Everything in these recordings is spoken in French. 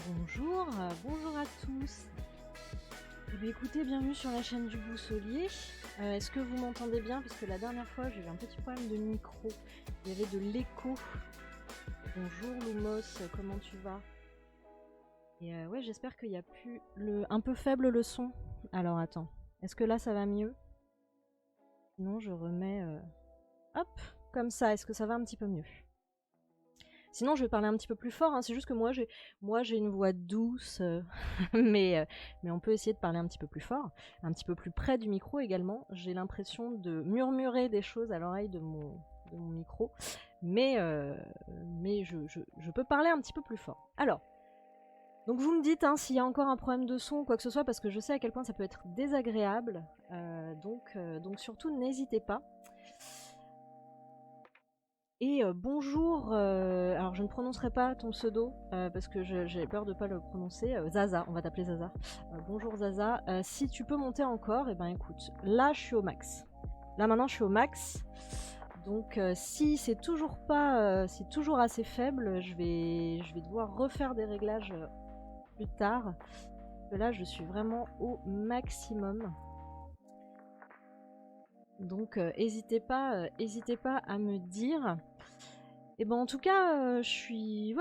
Bonjour, bonjour à tous. Eh bien, écoutez, bienvenue sur la chaîne du Boussolier. Est-ce que vous m'entendez bien? Parce que la dernière fois, j'ai eu un petit problème de micro. Il y avait de l'écho. Bonjour Lumos, comment tu vas? Et ouais, j'espère qu'il n'y a plus un peu faible le son. Alors attends, est-ce que là ça va mieux? Sinon, je remets... Hop, comme ça, est-ce que ça va un petit peu mieux? Sinon, je vais parler un petit peu plus fort, hein. C'est juste que moi j'ai une voix douce, mais on peut essayer de parler un petit peu plus fort, un petit peu plus près du micro également. J'ai l'impression de murmurer des choses à l'oreille de mon micro, mais je peux parler un petit peu plus fort. Alors, donc vous me dites hein, s'il y a encore un problème de son ou quoi que ce soit, parce que je sais à quel point ça peut être désagréable, donc surtout n'hésitez pas. Et bonjour, alors je ne prononcerai pas ton pseudo parce que j'ai peur de ne pas le prononcer. Zaza, on va t'appeler Zaza. Bonjour Zaza, si tu peux monter encore, et ben écoute, là je suis au max. Là maintenant je suis au max. Donc si c'est toujours pas, si toujours assez faible, je vais devoir refaire des réglages plus tard. Parce que là je suis vraiment au maximum. Donc n'hésitez pas à me dire. Et ben en tout cas, je suis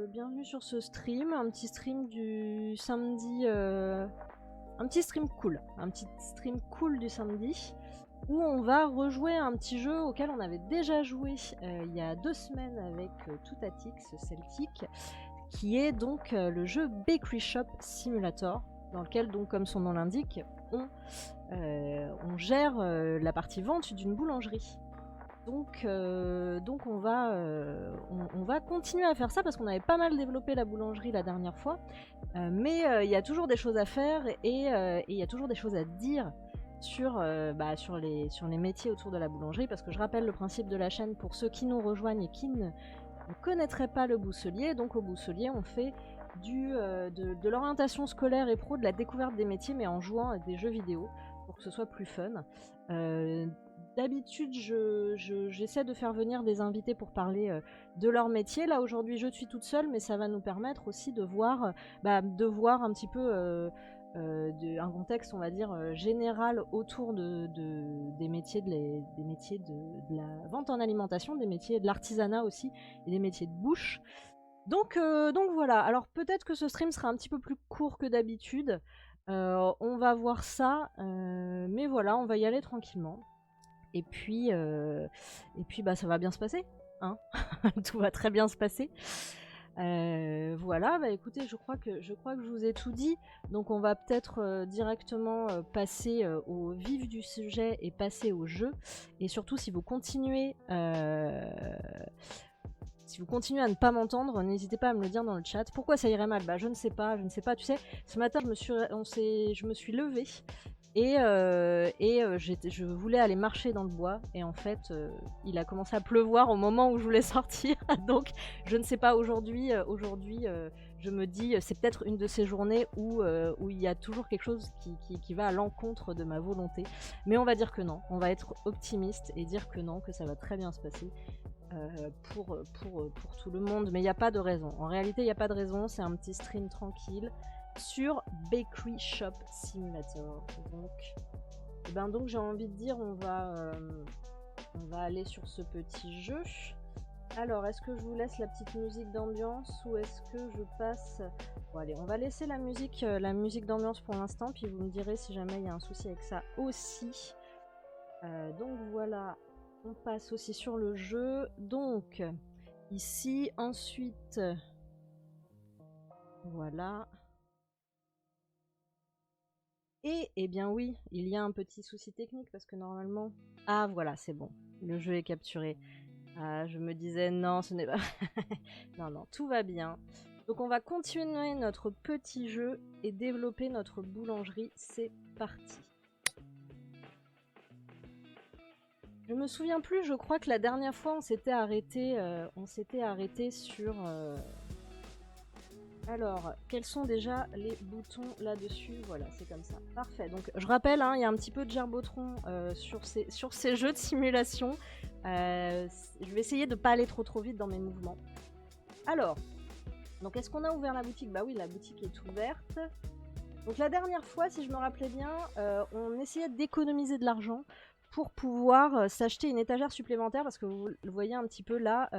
bienvenue sur ce stream, un petit stream du samedi, un petit stream cool du samedi, où on va rejouer un petit jeu auquel on avait déjà joué il y a 2 semaines avec Toutatix Celtic, qui est donc le jeu Bakery Shop Simulator, dans lequel donc comme son nom l'indique, on gère la partie vente d'une boulangerie. Donc on va continuer à faire ça parce qu'on avait pas mal développé la boulangerie la dernière fois, mais il y a toujours des choses à faire et il y a toujours des choses à dire sur les métiers autour de la boulangerie, parce que je rappelle le principe de la chaîne pour ceux qui nous rejoignent et qui ne connaîtraient pas le Boussolier. Donc au Boussolier on fait de l'orientation scolaire et pro, de la découverte des métiers, mais en jouant à des jeux vidéo pour que ce soit plus fun. D'habitude, j'essaie de faire venir des invités pour parler de leur métier. Là, aujourd'hui, je suis toute seule, mais ça va nous permettre aussi de voir un petit peu un contexte, on va dire, général autour des métiers, des métiers de la vente en alimentation, des métiers de l'artisanat aussi, et des métiers de bouche. Donc voilà. Alors, peut-être que ce stream sera un petit peu plus court que d'habitude. On va voir ça, mais voilà, on va y aller tranquillement. Et puis ça va bien se passer, hein. Tout va très bien se passer. Voilà, écoutez, je crois que je vous ai tout dit. Donc on va peut-être directement passer au vif du sujet et passer au jeu. Et surtout, si vous continuez à ne pas m'entendre, n'hésitez pas à me le dire dans le chat. Pourquoi ça irait mal? Je ne sais pas. Tu sais, ce matin, je me suis levée et je voulais aller marcher dans le bois, et en fait il a commencé à pleuvoir au moment où je voulais sortir. Donc je ne sais pas, aujourd'hui je me dis c'est peut-être une de ces journées où il y a toujours quelque chose qui va à l'encontre de ma volonté, mais on va dire que non, on va être optimiste et dire que non, que ça va très bien se passer pour tout le monde. Mais il n'y a pas de raison, en réalité il n'y a pas de raison, c'est un petit stream tranquille sur Bakery Shop Simulator. Donc j'ai envie de dire, on va aller sur ce petit jeu. Alors, est-ce que je vous laisse la petite musique d'ambiance ou est-ce que je passe... Bon allez, on va laisser la musique d'ambiance pour l'instant, puis vous me direz si jamais il y a un souci avec ça aussi. Donc voilà, on passe aussi sur le jeu. Donc ici, ensuite, voilà. Et eh bien oui, il y a un petit souci technique parce que normalement... Ah voilà, c'est bon, le jeu est capturé. Ah, je me disais non, ce n'est pas... non, tout va bien. Donc on va continuer notre petit jeu et développer notre boulangerie. C'est parti. Je me souviens plus, je crois que la dernière fois on s'était arrêté sur... Alors, quels sont déjà les boutons là-dessus? Voilà, c'est comme ça. Parfait. Donc, je rappelle, il y a un petit peu de gerbotron sur ces jeux de simulation. Je vais essayer de ne pas aller trop vite dans mes mouvements. Alors, Donc est-ce qu'on a ouvert la boutique? Bah oui, la boutique est ouverte. Donc la dernière fois, si je me rappelais bien, on essayait d'économiser de l'argent pour pouvoir s'acheter une étagère supplémentaire parce que vous le voyez un petit peu là,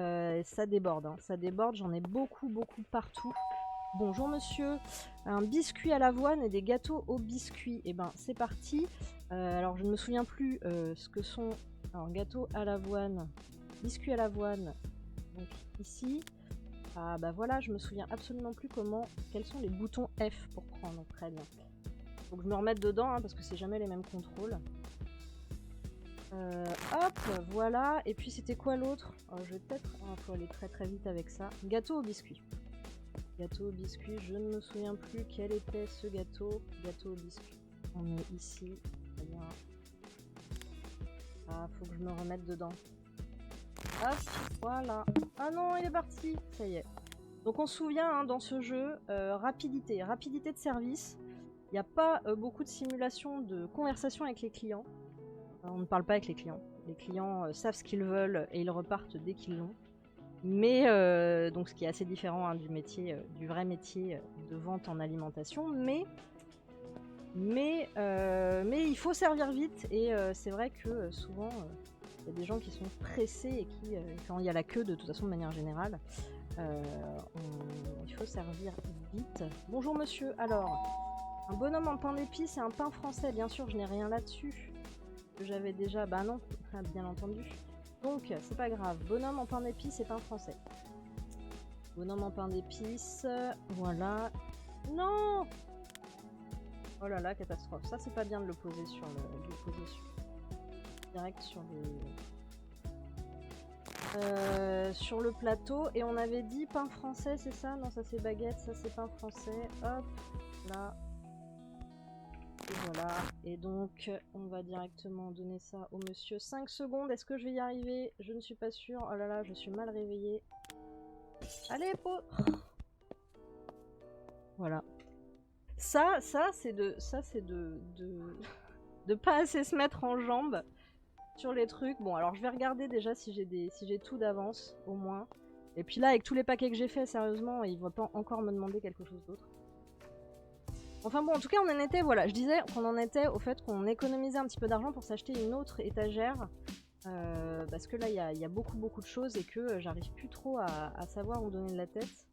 ça déborde. Hein. Ça déborde, j'en ai beaucoup partout. Bonjour monsieur, un biscuit à l'avoine et des gâteaux au biscuit. Et ben c'est parti. Alors je ne me souviens plus ce que sont. Alors gâteau à l'avoine, biscuit à l'avoine. Donc ici. Ah bah voilà, je me souviens absolument plus quels sont les boutons F pour prendre. Très bien. Donc je me remette dedans hein, parce que c'est jamais les mêmes contrôles. Hop, voilà. Et puis c'était quoi l'autre? Je vais peut-être. Faut aller très vite avec ça. Gâteau au biscuit. Gâteau au biscuit, je ne me souviens plus quel était ce gâteau. Gâteau au biscuit. On est ici. Bien. Ah, faut que je me remette dedans. Hop, voilà. Ah non, il est parti. Ça y est. Donc on se souvient hein, dans ce jeu, rapidité de service. Il n'y a pas beaucoup de simulation de conversation avec les clients. On ne parle pas avec les clients. Les clients savent ce qu'ils veulent et ils repartent dès qu'ils l'ont. Mais donc ce qui est assez différent hein, du métier, du vrai métier de vente en alimentation. Mais il faut servir vite et c'est vrai que souvent il y a des gens qui sont pressés et qui, quand il y a la queue de toute façon de manière générale, il faut servir vite. Bonjour monsieur, alors un bonhomme en pain d'épices et un pain français, bien sûr je n'ai rien là-dessus. Que j'avais déjà, bah non, bien entendu. Donc c'est pas grave, bonhomme en pain d'épices et pain français. Bonhomme en pain d'épices, voilà. Non! Oh là là, catastrophe. Ça c'est pas bien de le poser sur direct sur le plateau. Et on avait dit pain français, c'est ça? Non, ça c'est baguette, ça c'est pain français. Hop, là. Et voilà. Et donc, on va directement donner ça au monsieur. 5 secondes, est-ce que je vais y arriver? Je ne suis pas sûre. Oh là là, je suis mal réveillée. Allez, Voilà. Ça c'est de pas assez se mettre en jambes sur les trucs. Bon, alors je vais regarder déjà si j'ai tout d'avance, au moins. Et puis là, avec tous les paquets que j'ai fait, sérieusement, il va pas encore me demander quelque chose d'autre. Enfin bon, en tout cas, on en était, voilà, je disais qu'on en était au fait qu'on économisait un petit peu d'argent pour s'acheter une autre étagère. Parce que là, il y a beaucoup de choses et que j'arrive plus trop à savoir où donner de la tête.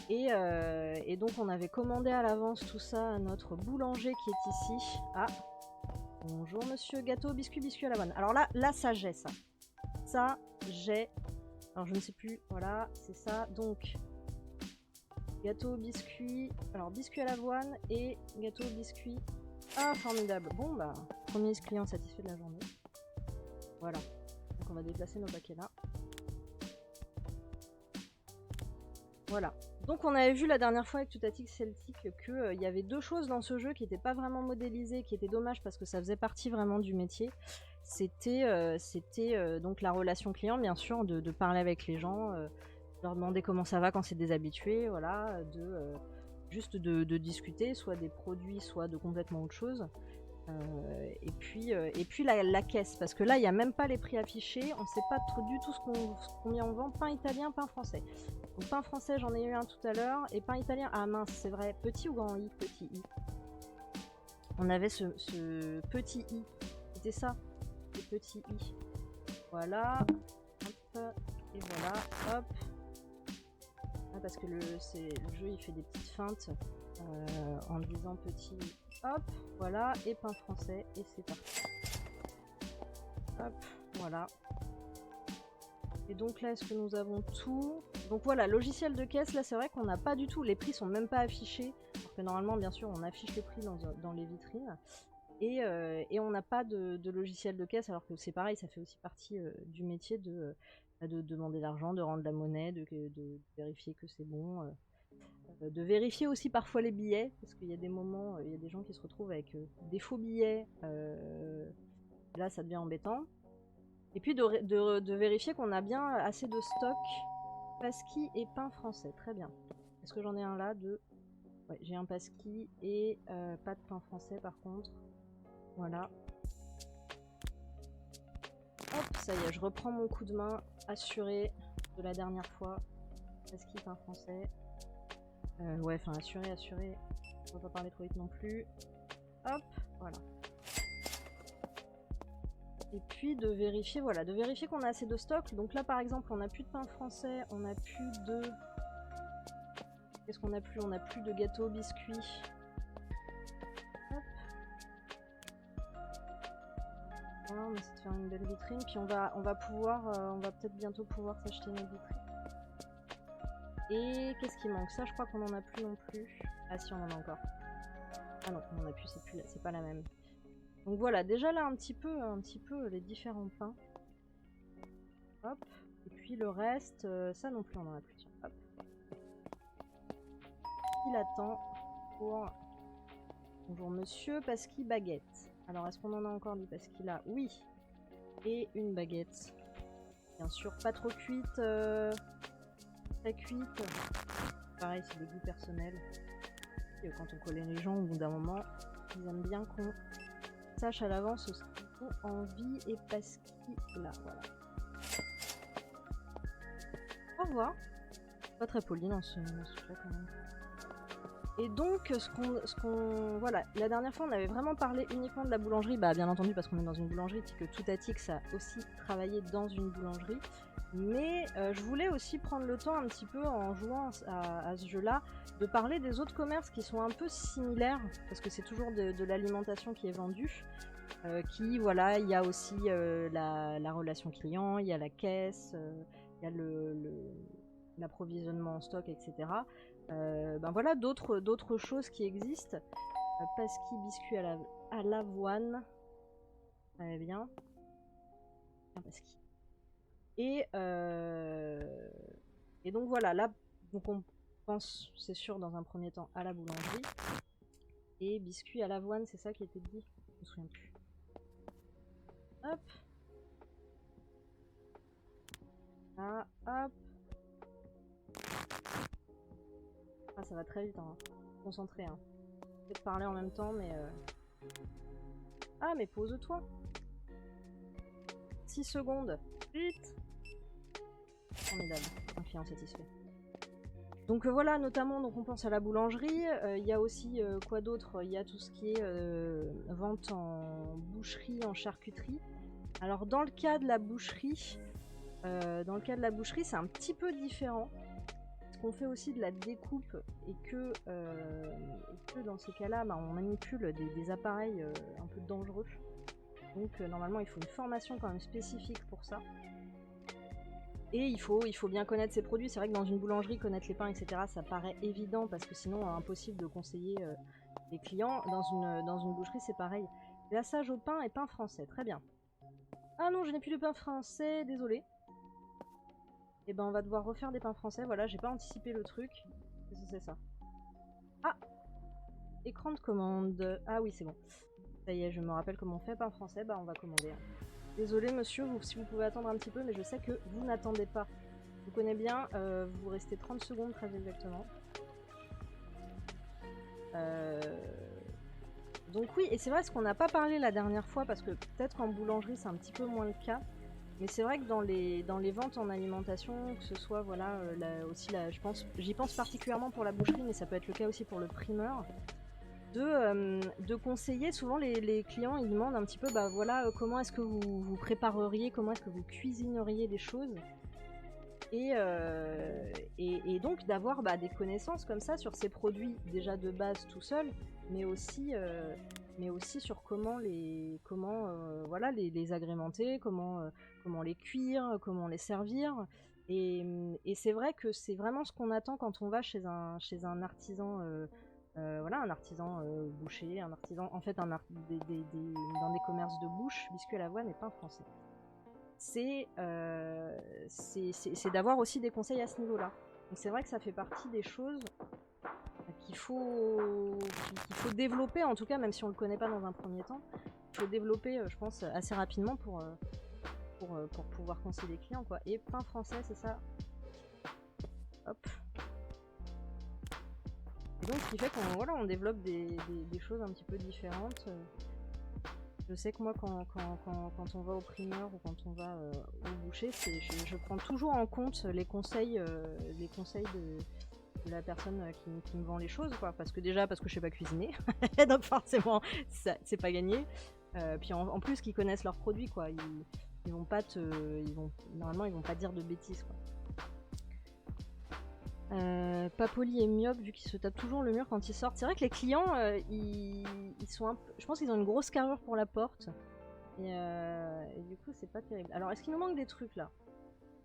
Et donc, on avait commandé à l'avance tout ça à notre boulanger qui est ici. Ah, bonjour monsieur, gâteau, biscuit à l'avoine. Alors là, ça j'ai ça. Ça, j'ai. Alors, je ne sais plus, voilà, c'est ça. Donc, gâteau, biscuit. Alors, biscuit à l'avoine et gâteau, biscuit. Ah, formidable. Bon, bah, premier client satisfait de la journée. Voilà. Donc, on va déplacer nos paquets là. Voilà. Donc, on avait vu la dernière fois avec Tutatic Celtic qu'il y avait deux choses dans ce jeu qui n'étaient pas vraiment modélisées, qui étaient dommages parce que ça faisait partie vraiment du métier. C'était donc la relation client, bien sûr, de parler avec les gens, leur demander comment ça va quand c'est des habitués, voilà, juste de discuter, soit des produits, soit de complètement autre chose. Et puis la caisse, parce que là, il n'y a même pas les prix affichés, on ne sait pas du tout combien on vend. Pain italien, pain français. Donc pain français, j'en ai eu un tout à l'heure, et pain italien, ah mince, c'est vrai, petit ou grand i? Petit i. On avait ce petit i, c'était ça, le petit i. Voilà, hop, et voilà, hop. Ah, parce que le jeu, il fait des petites feintes en disant petit i. Hop, voilà, et pain français, et c'est parti. Hop, voilà. Et donc là, est-ce que nous avons tout? Donc voilà, logiciel de caisse, là c'est vrai qu'on n'a pas du tout, les prix sont même pas affichés, alors que normalement, bien sûr, on affiche les prix dans les vitrines. Et on n'a pas de logiciel de caisse, alors que c'est pareil, ça fait aussi partie du métier de demander l'argent, de rendre la monnaie, de vérifier que c'est bon. De vérifier aussi parfois les billets, parce qu'il y a des moments, il y a des gens qui se retrouvent avec des faux billets, là ça devient embêtant. Et puis de vérifier qu'on a bien assez de stock pasquis et pain français, très bien. Est-ce que j'en ai un là? Deux. Ouais, j'ai un pasquis et pas de pain français par contre. Voilà. Hop, ça y est, je reprends mon coup de main assuré de la dernière fois. Pasquis, pain français. Ouais, enfin, assuré. On va pas parler trop vite non plus. Hop, voilà. Et puis de vérifier, voilà, de vérifier qu'on a assez de stock. Donc là, par exemple, on n'a plus de pain français, on n'a plus de... Qu'est-ce qu'on a plus? On n'a plus de gâteaux, biscuits. Hop. Voilà, on essaie de faire une belle vitrine. Puis on va pouvoir, on va peut-être bientôt pouvoir s'acheter une vitrine. Et qu'est-ce qui manque? Ça, je crois qu'on en a plus non plus. Ah si, on en a encore. Ah non, on en a plus, c'est pas la même. Donc voilà, déjà là un petit peu les différents pains. Hop. Et puis le reste, ça non plus on en a plus. Hop. Il attend pour... Bonjour monsieur, Pasquis baguette. Alors est-ce qu'on en a encore du Pasquis là? Oui. Et une baguette. Bien sûr, pas trop cuite. Très cuite. Pareil, c'est des goûts personnels. Et quand on connaît les gens, au bout d'un moment, ils aiment bien qu'on sache à l'avance ce qu'ils ont envie. Et Pasquis là, voilà. Au revoir. Pas très poli dans ce chat quand même. Et donc, voilà, la dernière fois on avait vraiment parlé uniquement de la boulangerie, bah bien entendu parce qu'on est dans une boulangerie, puis que tout Atix a aussi travaillé dans une boulangerie. Mais je voulais aussi prendre le temps un petit peu en jouant à ce jeu-là, de parler des autres commerces qui sont un peu similaires, parce que c'est toujours de l'alimentation qui est vendue. Voilà, il y a aussi la relation client, il y a la caisse, il y a l'approvisionnement en stock, etc. Ben voilà, d'autres choses qui existent. Pasquis, biscuits à l'avoine. Très bien. Pasquis. Et donc voilà, là, donc on pense, c'est sûr, dans un premier temps à la boulangerie. Et biscuits à l'avoine, c'est ça qui était dit? Je me souviens plus. Hop. Ah, hop. Ah, ça va très vite, hein. Concentré, hein. Peut-être parler en même temps, mais... Ah, mais pose-toi. 6 secondes. Vite. Formidable. Un client satisfait. Donc voilà, notamment, donc on pense à la boulangerie. Il y a aussi, quoi d'autre? Il y a tout ce qui est vente en boucherie, en charcuterie. Alors, dans le cas de la boucherie, c'est un petit peu différent. Qu'on fait aussi de la découpe et que dans ces cas-là, bah, on manipule des appareils un peu dangereux. Donc normalement, il faut une formation quand même spécifique pour ça. Et il faut bien connaître ses produits. C'est vrai que dans une boulangerie, connaître les pains, etc., ça paraît évident parce que sinon, impossible de conseiller les clients. Dans une boucherie, c'est pareil. Glaçage au pain et pain français, très bien. Ah non, je n'ai plus de pain français, désolé. Et ben on va devoir refaire des pains français, voilà, j'ai pas anticipé le truc. Qu'est-ce que c'est ça? Ah! Écran de commande. Ah oui, c'est bon. Ça y est, je me rappelle comment on fait pain français, bah on va commander. Désolé monsieur, si vous pouvez attendre un petit peu, mais je sais que vous n'attendez pas. Je vous connais bien, vous restez 30 secondes très exactement. Donc oui, et c'est vrai ce qu'on n'a pas parlé la dernière fois, parce que peut-être qu'en boulangerie c'est un petit peu moins le cas. Mais c'est vrai que dans les ventes en alimentation, que ce soit, voilà, j'y pense particulièrement pour la boucherie, mais ça peut être le cas aussi pour le primeur, de conseiller. Souvent les clients, ils demandent un petit peu, bah voilà, comment est-ce que vous prépareriez, comment est-ce que vous cuisineriez des choses. Et donc d'avoir des connaissances comme ça sur ces produits déjà de base tout seul, mais aussi sur comment les agrémenter, comment les cuire, comment les servir. Et c'est vrai que c'est vraiment ce qu'on attend quand on va chez un artisan, voilà, un artisan boucher, un artisan, en fait, dans des commerces de bouche, biscuits à l'avoine et pain français. C'est d'avoir aussi des conseils à ce niveau-là. Donc c'est vrai que ça fait partie des choses qu'il faut développer, en tout cas, même si on le connaît pas dans un premier temps. Il faut développer, je pense, assez rapidement pour pouvoir conseiller les clients, quoi. Et pain français, c'est ça. Hop. Et donc, ce qui fait qu'on on développe des choses un petit peu différentes. Je sais que moi, quand on va au primeur ou quand on va au boucher, je prends toujours en compte les conseils de la personne qui me vend les choses, quoi. Parce que je sais pas cuisiner, donc forcément, c'est pas gagné. Puis en plus, qu'ils connaissent leurs produits, quoi. Ils vont pas normalement, ils vont pas dire de bêtises, quoi. Pas poli et myope vu qu'ils se tapent toujours le mur quand ils sortent. C'est vrai que les clients, ils sont je pense qu'ils ont une grosse carrure pour la porte. Et du coup, c'est pas terrible. Alors, est-ce qu'il nous manque des trucs là?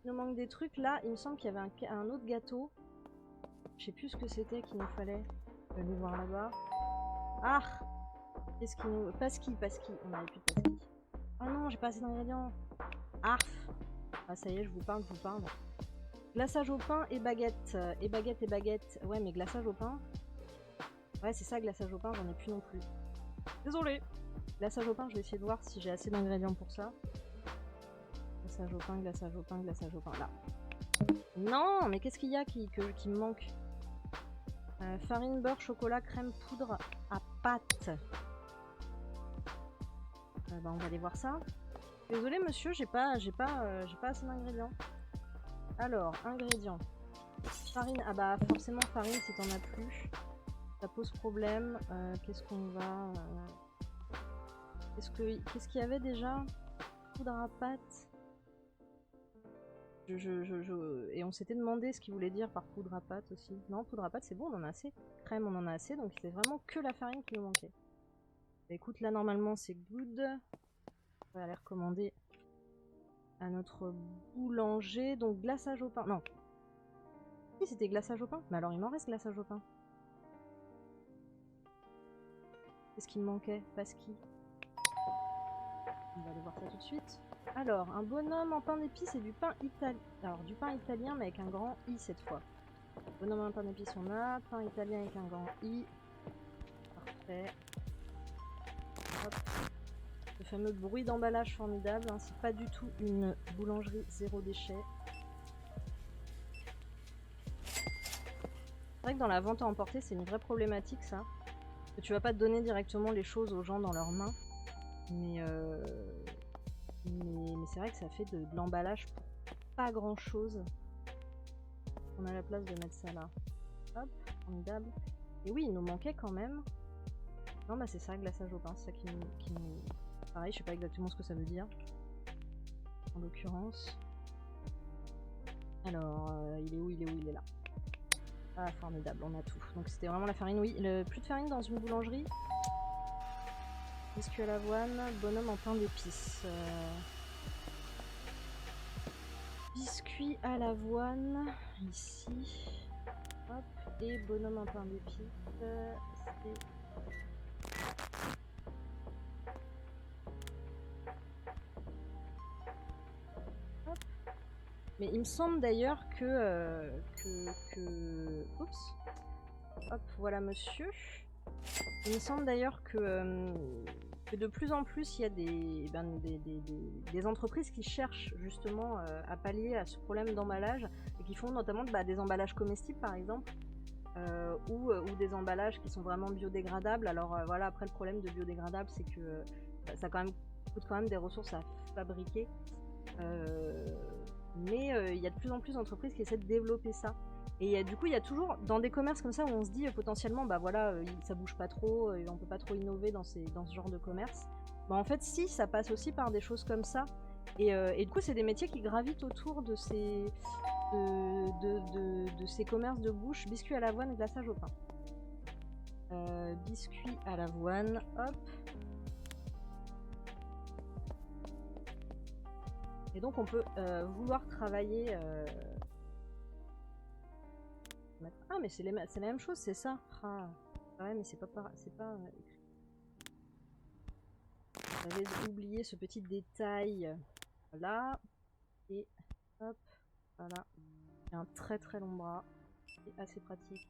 Il nous manque des trucs là. Il me semble qu'il y avait un autre gâteau. Je sais plus ce que c'était qu'il nous fallait. Je vais aller voir là-bas. Ah! Qu'est-ce qu'il nous. Pasqui. On n'avait plus de pasqui. Oh non, j'ai pas assez d'ingrédients. Ah! Ah, ça y est, je vous parle. Glaçage au pain et baguette. Et baguette. Ouais, mais glaçage au pain. Ouais, c'est ça, glaçage au pain, j'en ai plus non plus. Désolé. Glaçage au pain, je vais essayer de voir si j'ai assez d'ingrédients pour ça. Glaçage au pain, là. Non, mais qu'est-ce qu'il y a qui me manque? Farine, beurre, chocolat, crème, poudre à pâte. Bah, on va aller voir ça. Désolé monsieur, j'ai pas assez d'ingrédients. Alors, ingrédients. Farine, ah bah forcément farine si t'en as plus. Ça pose problème. Qu'est-ce qu'on va... Qu'est-ce qu'il y avait déjà? Poudre à pâte. Et on s'était demandé ce qu'il voulait dire par poudre à pâte aussi. Non, poudre à pâte c'est bon, on en a assez. Crème, on en a assez, donc c'est vraiment que la farine qui nous manquait. Bah, écoute, là normalement c'est good. On va aller recommander à notre boulanger. Donc glaçage au pain. Non. Si c'était glaçage au pain. Mais alors il m'en reste glaçage au pain. Qu'est-ce qui me manquait? Pasqui. On va aller voir ça tout de suite. Alors, un bonhomme en pain d'épices et du pain italien. Alors, du pain italien, mais avec un grand I cette fois. Bonhomme en pain d'épices, on a. Pain italien avec un grand I. Parfait. Hop. Le fameux bruit d'emballage formidable. Hein. C'est pas du tout une boulangerie zéro déchet. C'est vrai que dans la vente à emporter, c'est une vraie problématique, ça. Que tu vas pas te donner directement les choses aux gens dans leurs mains. Mais c'est vrai que ça fait de l'emballage pour pas grand chose. On a la place de mettre ça là. Hop, formidable. Et oui, il nous manquait quand même. Non, bah c'est ça, glaçage au pain, c'est ça qui nous... Pareil, je sais pas exactement ce que ça veut dire. En l'occurrence. Alors, il est où? Il est là. Ah, formidable, on a tout. Donc c'était vraiment la farine, oui. Plus de farine dans une boulangerie. Biscuit à l'avoine, bonhomme en pain d'épices. Biscuit à l'avoine, ici. Hop, et bonhomme en pain d'épices. Hop. Mais il me semble d'ailleurs que... Oups. Hop, voilà monsieur. Il me semble d'ailleurs que de plus en plus, il y a des entreprises qui cherchent justement à pallier à ce problème d'emballage et qui font notamment des emballages comestibles par exemple ou des emballages qui sont vraiment biodégradables. Alors voilà, après le problème de biodégradable, c'est que ça coûte quand même des ressources à fabriquer. Mais il y a de plus en plus d'entreprises qui essaient de développer ça. Et du coup, il y a toujours, dans des commerces comme ça, où on se dit potentiellement, bah voilà, ça bouge pas trop, on peut pas trop innover dans ce genre de commerce. Bah en fait, si, ça passe aussi par des choses comme ça. Et du coup, c'est des métiers qui gravitent autour de ces commerces de bouche. Biscuit à l'avoine, glaçage au pain. Biscuit à l'avoine, hop. Et donc, on peut vouloir travailler... Ah, mais c'est la même chose, c'est ça. Ah, ouais, mais c'est pas écrit. J'avais oublié ce petit détail. Voilà. Et hop, voilà. Il y a un très très long bras. C'est assez pratique.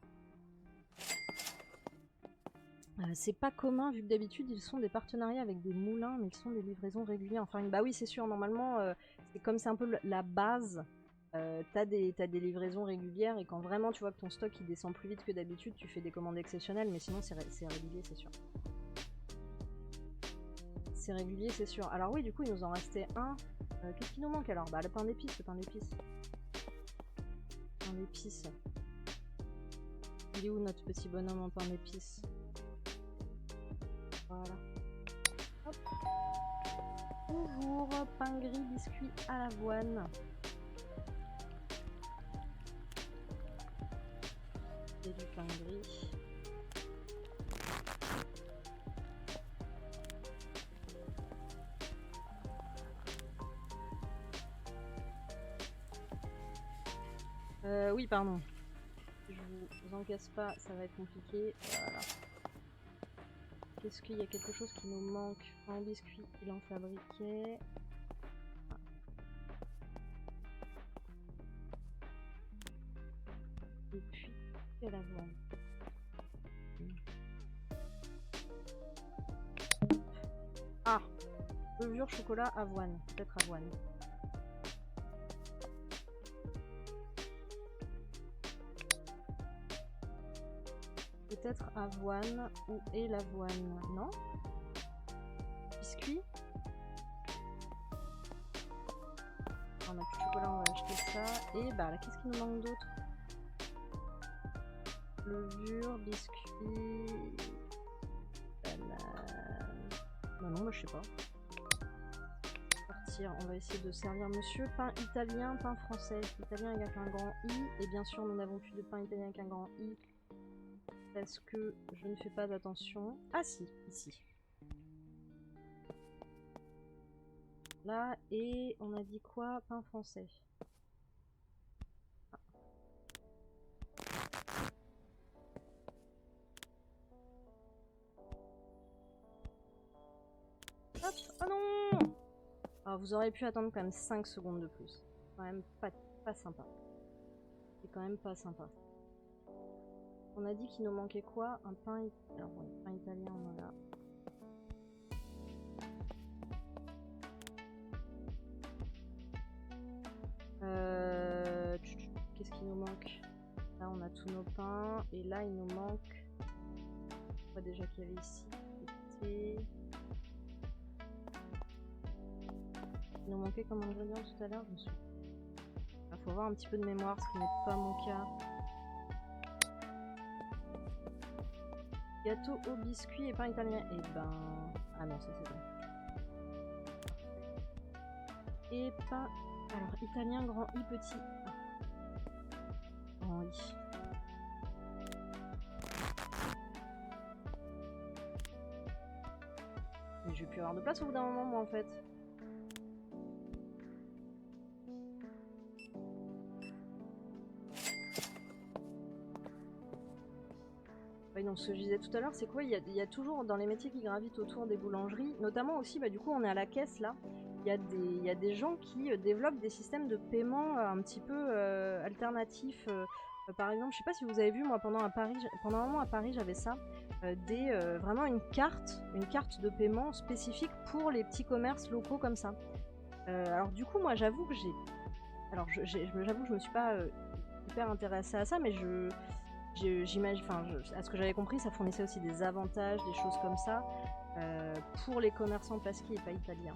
C'est pas commun vu que d'habitude ils sont des partenariats avec des moulins, mais ils sont des livraisons régulières. Enfin, bah oui, c'est sûr, normalement, c'est comme c'est un peu la base. T'as des livraisons régulières et quand vraiment tu vois que ton stock il descend plus vite que d'habitude, tu fais des commandes exceptionnelles, mais sinon c'est régulier, c'est sûr. c'est régulier, c'est sûr. Alors oui, du coup, il nous en restait un. Qu'est-ce qui nous manque alors? Bah, le pain d'épices, le pain d'épices. Pain d'épices. Il est où notre petit bonhomme en pain d'épices? Voilà. Hop. Toujours pain gris, biscuit à l'avoine. Et du pain gris. Oui, pardon. Je vous encaisse pas, ça va être compliqué. Voilà. Qu'est-ce qu'il y a quelque chose qui nous manque? En biscuit, il en fabriquait. Ah. Et puis, c'est l'avoine. Ah! Levure, chocolat, avoine. Peut-être avoine. Peut-être avoine. Où est l'avoine? Non? Biscuit? On a plus de chocolat, on va acheter ça. Et bah là, qu'est-ce qui nous manque d'autre? Levure, biscuit... banane... Bah non, bah je sais pas. Partir, on va essayer de servir monsieur. Pain italien, pain français. Italien avec un grand I. Et bien sûr, nous n'avons plus de pain italien avec un grand I. Parce que je ne fais pas attention. Ah si, ici. Là, et on a dit quoi? Pain français. Ah. Hop! Oh non! Alors vous auriez pu attendre quand même 5 secondes de plus. C'est quand même pas sympa. C'est quand même pas sympa. On a dit qu'il nous manquait quoi? Un pain... Alors bon, pain italien, on en a... Qu'est-ce qui nous manque? Là, on a tous nos pains. Et là, il nous manque... Quoi déjà qu'il y avait ici? Il nous manquait comme ingrédient tout à l'heure, je me suis... Il faut avoir un petit peu de mémoire, ce qui n'est pas mon cas. Gâteau au biscuit et pain italien. Et ben... Ah non, ça c'est bon. Et pain... Alors, italien, grand I, petit A. Grand I. Mais je vais plus avoir de place au bout d'un moment, moi, en fait. Oui, donc ce que je disais tout à l'heure, c'est quoi? Il y a toujours dans les métiers qui gravitent autour des boulangeries, notamment aussi, bah, du coup, on est à la caisse, là. Il y a des gens qui développent des systèmes de paiement un petit peu alternatifs. Par exemple, je sais pas si vous avez vu, moi, pendant un moment à Paris, j'avais ça. Vraiment une carte de paiement spécifique pour les petits commerces locaux comme ça. Alors du coup, moi, j'avoue que j'avoue que je me suis pas hyper intéressée à ça, mais j'imagine, enfin, à ce que j'avais compris, ça fournissait aussi des avantages, des choses comme ça, pour les commerçants pasquis et pas italiens.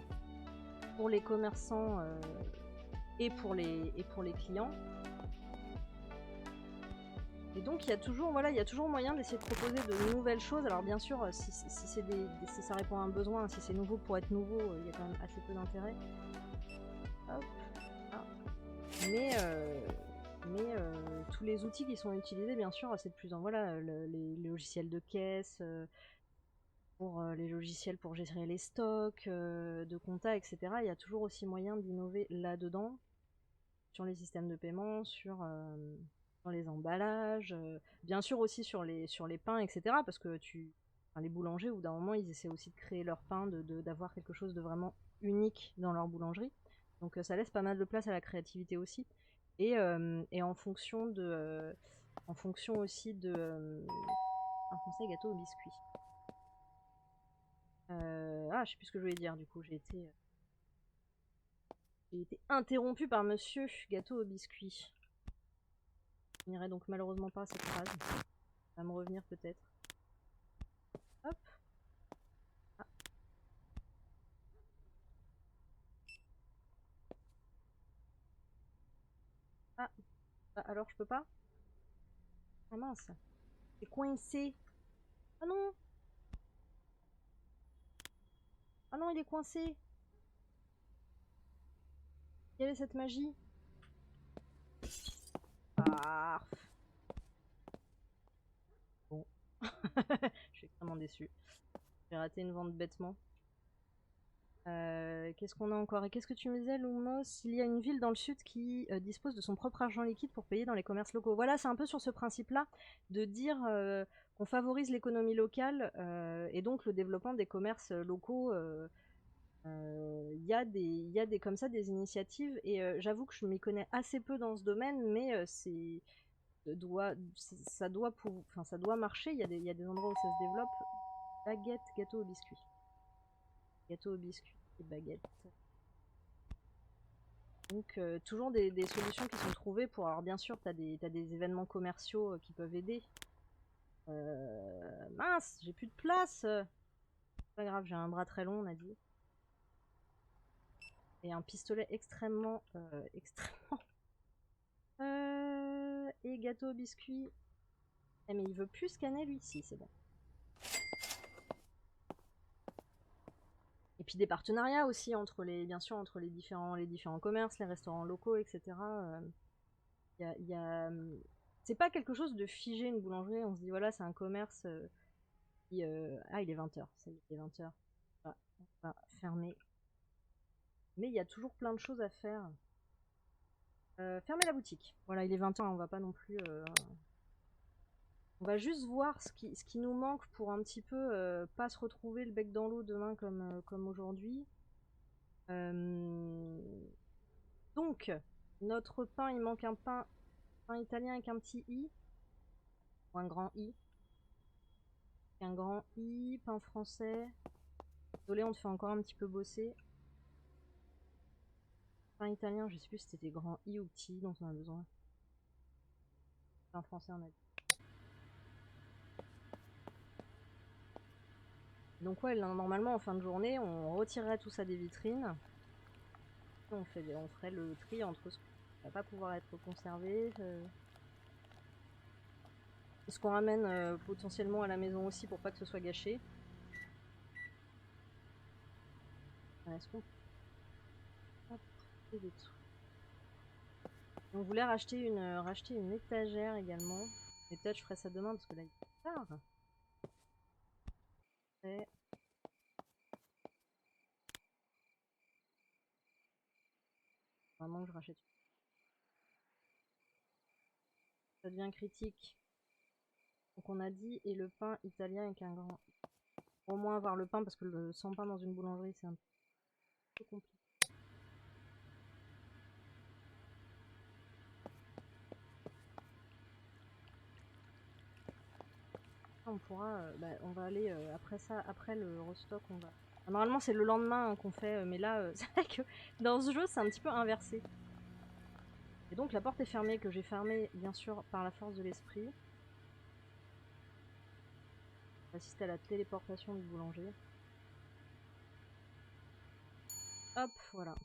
Pour les commerçants et pour les clients. Et donc il y a toujours, voilà, il y a toujours moyen d'essayer de proposer de nouvelles choses. Alors bien sûr, si ça répond à un besoin, si c'est nouveau pour être nouveau, il y a quand même assez peu d'intérêt. Hop. Ah. Mais tous les outils qui sont utilisés, bien sûr, c'est de plus en voilà, les logiciels de caisse, pour les logiciels pour gérer les stocks, de compta, etc. Il y a toujours aussi moyen d'innover là-dedans, sur les systèmes de paiement, sur les emballages, bien sûr aussi sur les pains, etc. Parce que les boulangers, au bout d'un moment, ils essaient aussi de créer leur pain, d'avoir quelque chose de vraiment unique dans leur boulangerie. Donc ça laisse pas mal de place à la créativité aussi. Et en fonction aussi de un français gâteau au biscuit. Ah, je sais plus ce que je voulais dire, du coup, j'ai été interrompue par monsieur gâteau au biscuit. Je n'irai donc malheureusement pas à cette phrase. Ça va me revenir peut-être. Hop. Ah. alors je peux pas? Ah mince. C'est coincé. Ah non. Ah non, il est coincé. Quelle est cette magie? Ah. Bon. Je suis extrêmement déçue. J'ai raté une vente bêtement. Qu'est-ce qu'on a encore? Et qu'est-ce que tu me disais, Lumos? Il y a une ville dans le sud qui dispose de son propre argent liquide pour payer dans les commerces locaux. Voilà, c'est un peu sur ce principe-là de dire qu'on favorise l'économie locale et donc le développement des commerces locaux. Il y a des comme ça des initiatives et j'avoue que je m'y connais assez peu dans ce domaine, mais ça doit marcher. Il y a des endroits où ça se développe. Baguette, gâteau au biscuit. Gâteau au biscuit et baguette. Donc toujours des solutions qui sont trouvées pour... Alors bien sûr, t'as des événements commerciaux qui peuvent aider. Mince, j'ai plus de place. C'est pas grave, j'ai un bras très long, on a dit. Et un pistolet extrêmement... extrêmement... et gâteau au biscuit. Eh mais il veut plus scanner lui, si c'est bon. Et puis des partenariats aussi entre les, bien sûr, entre les différents commerces, les restaurants locaux, etc. Y a, c'est pas quelque chose de figé, une boulangerie. On se dit voilà, c'est un commerce qui, ah, il est 20h, il est 20h. Ah, on va fermer. Mais il y a toujours plein de choses à faire. Fermer la boutique. Voilà, il est 20h, on va pas non plus. On va juste voir ce qui nous manque pour un petit peu pas se retrouver le bec dans l'eau demain comme aujourd'hui. Donc, notre pain, il manque un pain italien avec un petit i. Ou un grand i. Un grand i, pain français. Désolé, on te fait encore un petit peu bosser. Pain italien, je sais plus si c'était grand i ou petit i dont on a besoin. Pain français, on a dit. Donc ouais, normalement en fin de journée, on retirerait tout ça des vitrines. On ferait le tri entre ce qui va pas pouvoir être conservé, ce qu'on ramène potentiellement à la maison aussi pour pas que ce soit gâché. Est-ce qu'on peut des trucs? On voulait racheter une étagère également. Mais peut-être je ferai ça demain parce que là il est tard. Et... vraiment que je rachète. Ça devient critique. Donc on a dit, et le pain italien avec un grand... Au moins avoir le pain, parce que le sans pain dans une boulangerie, c'est un peu compliqué. On pourra... on va aller après ça, après le restock, on va... Normalement c'est le lendemain qu'on fait, mais là, c'est vrai que dans ce jeu, c'est un petit peu inversé. Et donc la porte est fermée, que j'ai fermée, bien sûr, par la force de l'esprit. Assister à la téléportation du boulanger. Hop, voilà.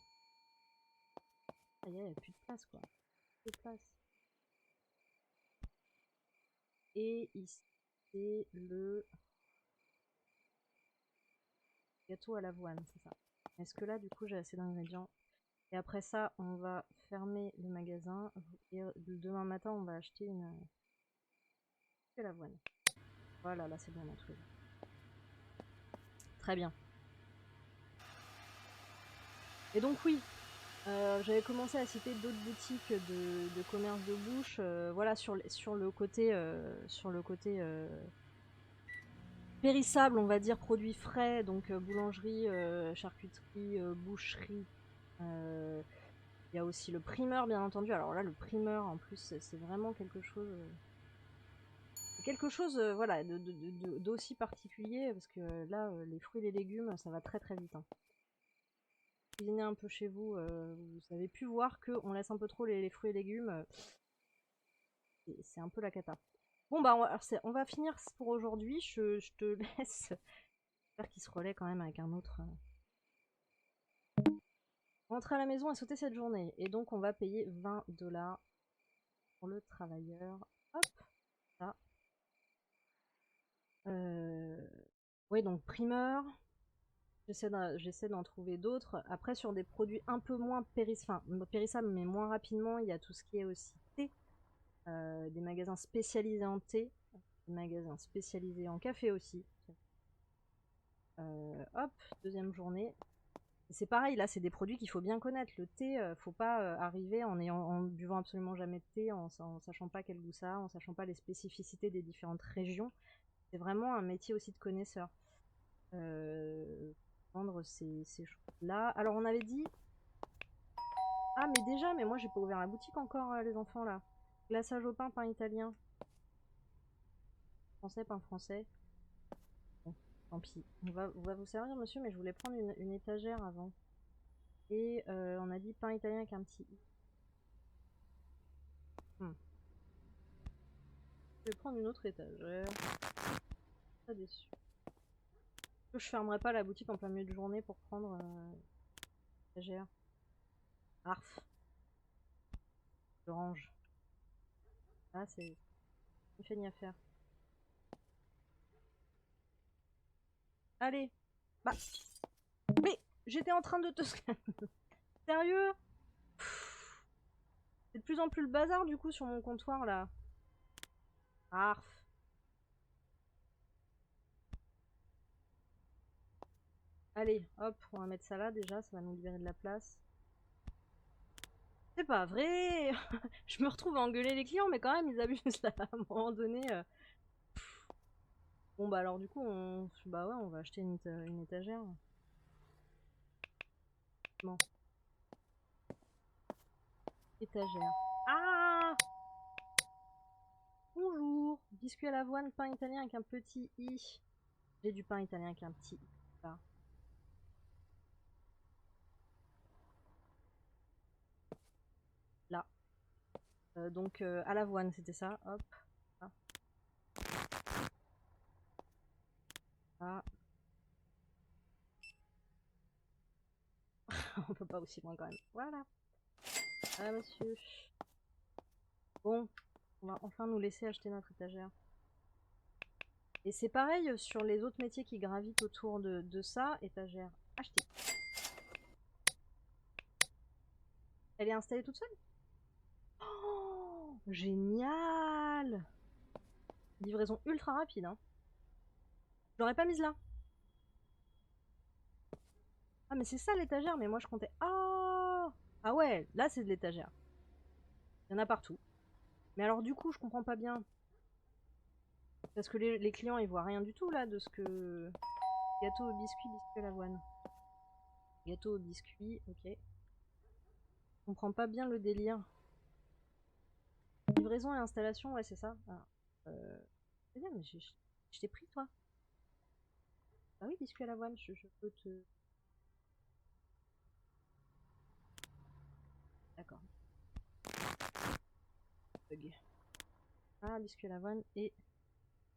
Ça y est, il n'y a plus de place, quoi. Plus de place. Et ici, c'est le gâteau à l'avoine, c'est ça. Est-ce que là, du coup, j'ai assez d'ingrédients? Et après ça, on va fermer le magasin. Et demain matin, on va acheter une l'avoine. Voilà, là, c'est bon, on a trouvé. Très bien. Et donc, oui, j'avais commencé à citer d'autres boutiques de commerce de bouche. Voilà, sur le côté périssable, on va dire, produits frais, donc boulangerie, charcuterie, boucherie. Il y a aussi le primeur, bien entendu. Alors là, le primeur, en plus, c'est vraiment quelque chose... voilà, d'aussi particulier, parce que là, les fruits et les légumes, ça va très très vite. Hein. Cuisiner un peu chez vous, vous avez pu voir qu'on laisse un peu trop les fruits et légumes. C'est un peu la cata. Bon bah on va finir pour aujourd'hui. Je te laisse. J'espère qu'il se relaie quand même avec un autre. Rentrer à la maison et sauter cette journée. Et donc on va payer 20$. pour le travailleur. Hop, ça. Oui, donc primeur. J'essaie d'en trouver d'autres. Après, sur des produits un peu moins périssables, mais moins rapidement, il y a tout ce qui est aussi thé. Des magasins spécialisés en thé. Des magasins spécialisés en café aussi. Hop, deuxième journée. C'est pareil, là, c'est des produits qu'il faut bien connaître. Le thé, faut pas arriver en buvant absolument jamais de thé, en sachant pas quel goût ça a, en sachant pas les spécificités des différentes régions. C'est vraiment un métier aussi de connaisseur. Vendre ces choses-là. Alors, on avait dit... Ah, mais déjà, mais moi, j'ai pas ouvert la boutique encore, les enfants, là. Glaçage au pain, pain italien. Français, pain français. Bon, tant pis. On va vous servir, monsieur, mais je voulais prendre une étagère avant. Et on a dit pain italien avec un petit i. Je vais prendre une autre étagère. Pas déçu. Je fermerai pas la boutique en plein milieu de journée pour prendre l'étagère. Arf. Je range. Ah, c'est une fait ni à faire. Allez. Bah. Mais j'étais en train de te... Sérieux? C'est de plus en plus le bazar du coup sur mon comptoir là. Arf. Allez, hop, on va mettre ça là déjà, ça va nous libérer de la place. C'est pas vrai. Je me retrouve à engueuler les clients, mais quand même ils abusent là à un moment donné. Bon bah alors du coup bah ouais, on va acheter une étagère. Bon. Étagère. Ah! Bonjour. Biscuit à l'avoine, pain italien avec un petit i. J'ai du pain italien avec un petit i. Là. Là. Donc à l'avoine, c'était ça. Hop. Là. Là. On peut pas aussi loin quand même. Voilà. Ah monsieur. Bon, on va enfin nous laisser acheter notre étagère. Et c'est pareil sur les autres métiers qui gravitent autour de ça. Étagère achetée. Elle est installée toute seule? Oh, génial! Livraison ultra rapide. Hein. Je l'aurais pas mise là. Ah mais c'est ça l'étagère, mais moi je comptais... Oh, ah ouais, là c'est de l'étagère. Il y en a partout. Mais alors du coup, je comprends pas bien. Parce que les clients, ils voient rien du tout là de ce que... Gâteau au biscuit, biscuit à l'avoine. Gâteau au biscuit, ok. Je comprends pas bien le délire. Livraison et installation, ouais c'est ça. Ah. C'est bien, mais je t'ai pris toi. Ah oui, biscuit à l'avoine, je peux te... D'accord. Bug. Ah, biscuit à l'avoine et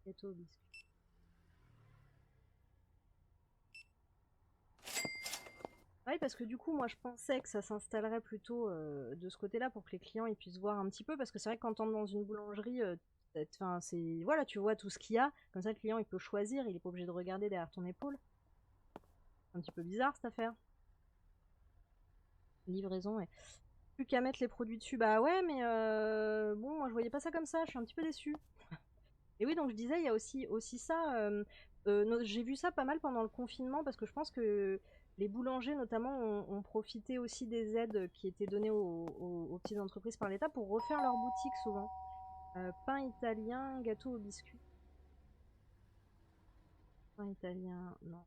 gâteau au biscuit. Oui, parce que du coup, moi, je pensais que ça s'installerait plutôt de ce côté-là pour que les clients ils puissent voir un petit peu, parce que c'est vrai que quand on est dans une boulangerie, enfin, c'est voilà, tu vois tout ce qu'il y a, comme ça le client il peut choisir, il est pas obligé de regarder derrière ton épaule. C'est un petit peu bizarre cette affaire. Livraison, ouais. Plus qu'à mettre les produits dessus, bah ouais, mais bon, moi je voyais pas ça comme ça, je suis un petit peu déçue. Et oui, donc je disais, il y a aussi ça. J'ai vu ça pas mal pendant le confinement parce que je pense que les boulangers, notamment, ont profité aussi des aides qui étaient données aux petites entreprises par l'État pour refaire leur boutique souvent. Pain italien, gâteau au biscuit. Pain italien, non.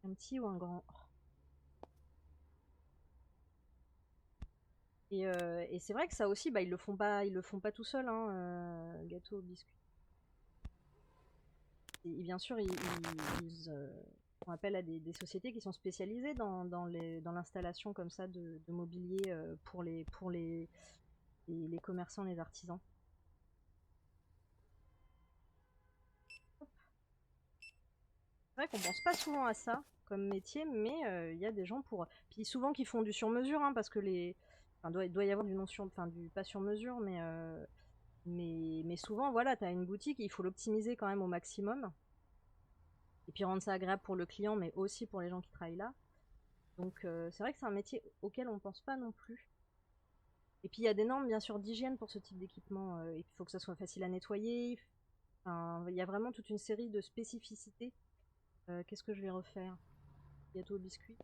Un petit ou un grand? Et c'est vrai que ça aussi, bah, ils le font pas tout seuls, hein, gâteau au biscuit. Et bien sûr, font appel à des sociétés qui sont spécialisées dans l'installation comme ça de mobilier pour les commerçants, les artisans. C'est vrai qu'on pense pas souvent à ça comme métier, mais il y a des gens pour... Puis souvent qui font du sur-mesure, hein, parce que les... Enfin, doit y avoir du non sur... Enfin, du pas sur-mesure, mais mais souvent, voilà, tu as une boutique, il faut l'optimiser quand même au maximum. Et puis rendre ça agréable pour le client, mais aussi pour les gens qui travaillent là. Donc c'est vrai que c'est un métier auquel on ne pense pas non plus. Et puis il y a des normes bien sûr d'hygiène pour ce type d'équipement. Il faut que ça soit facile à nettoyer. Enfin, il y a vraiment toute une série de spécificités. Qu'est-ce que je vais refaire? Gâteau au biscuit.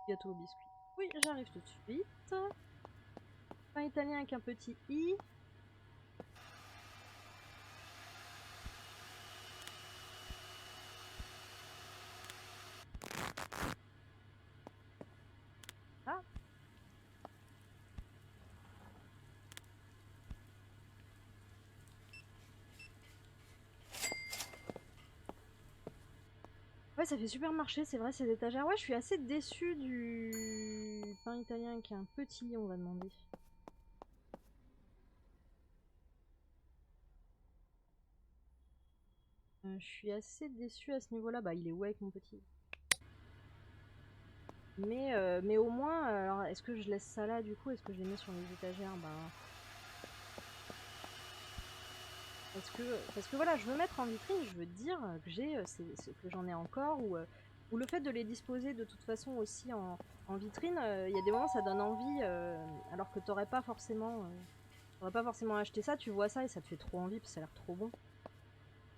Gâteau au biscuit. Oui, j'arrive tout de suite. Pain italien avec un petit i. Ah. Ouais, ça fait super marché, c'est vrai, ces étagères. Ouais, je suis assez déçue du pain italien avec un petit i, on va demander. Je suis assez déçue à ce niveau-là. Bah, il est ouais avec mon petit. Mais au moins, alors est-ce que je laisse ça là du coup? Est-ce que je les mets sur les étagères? Bah. Parce que voilà, je veux mettre en vitrine, je veux dire que j'ai que j'en ai encore, ou le fait de les disposer de toute façon aussi en vitrine, il y a des moments ça donne envie, alors que t'aurais pas forcément acheté ça, tu vois ça et ça te fait trop envie parce que ça a l'air trop bon.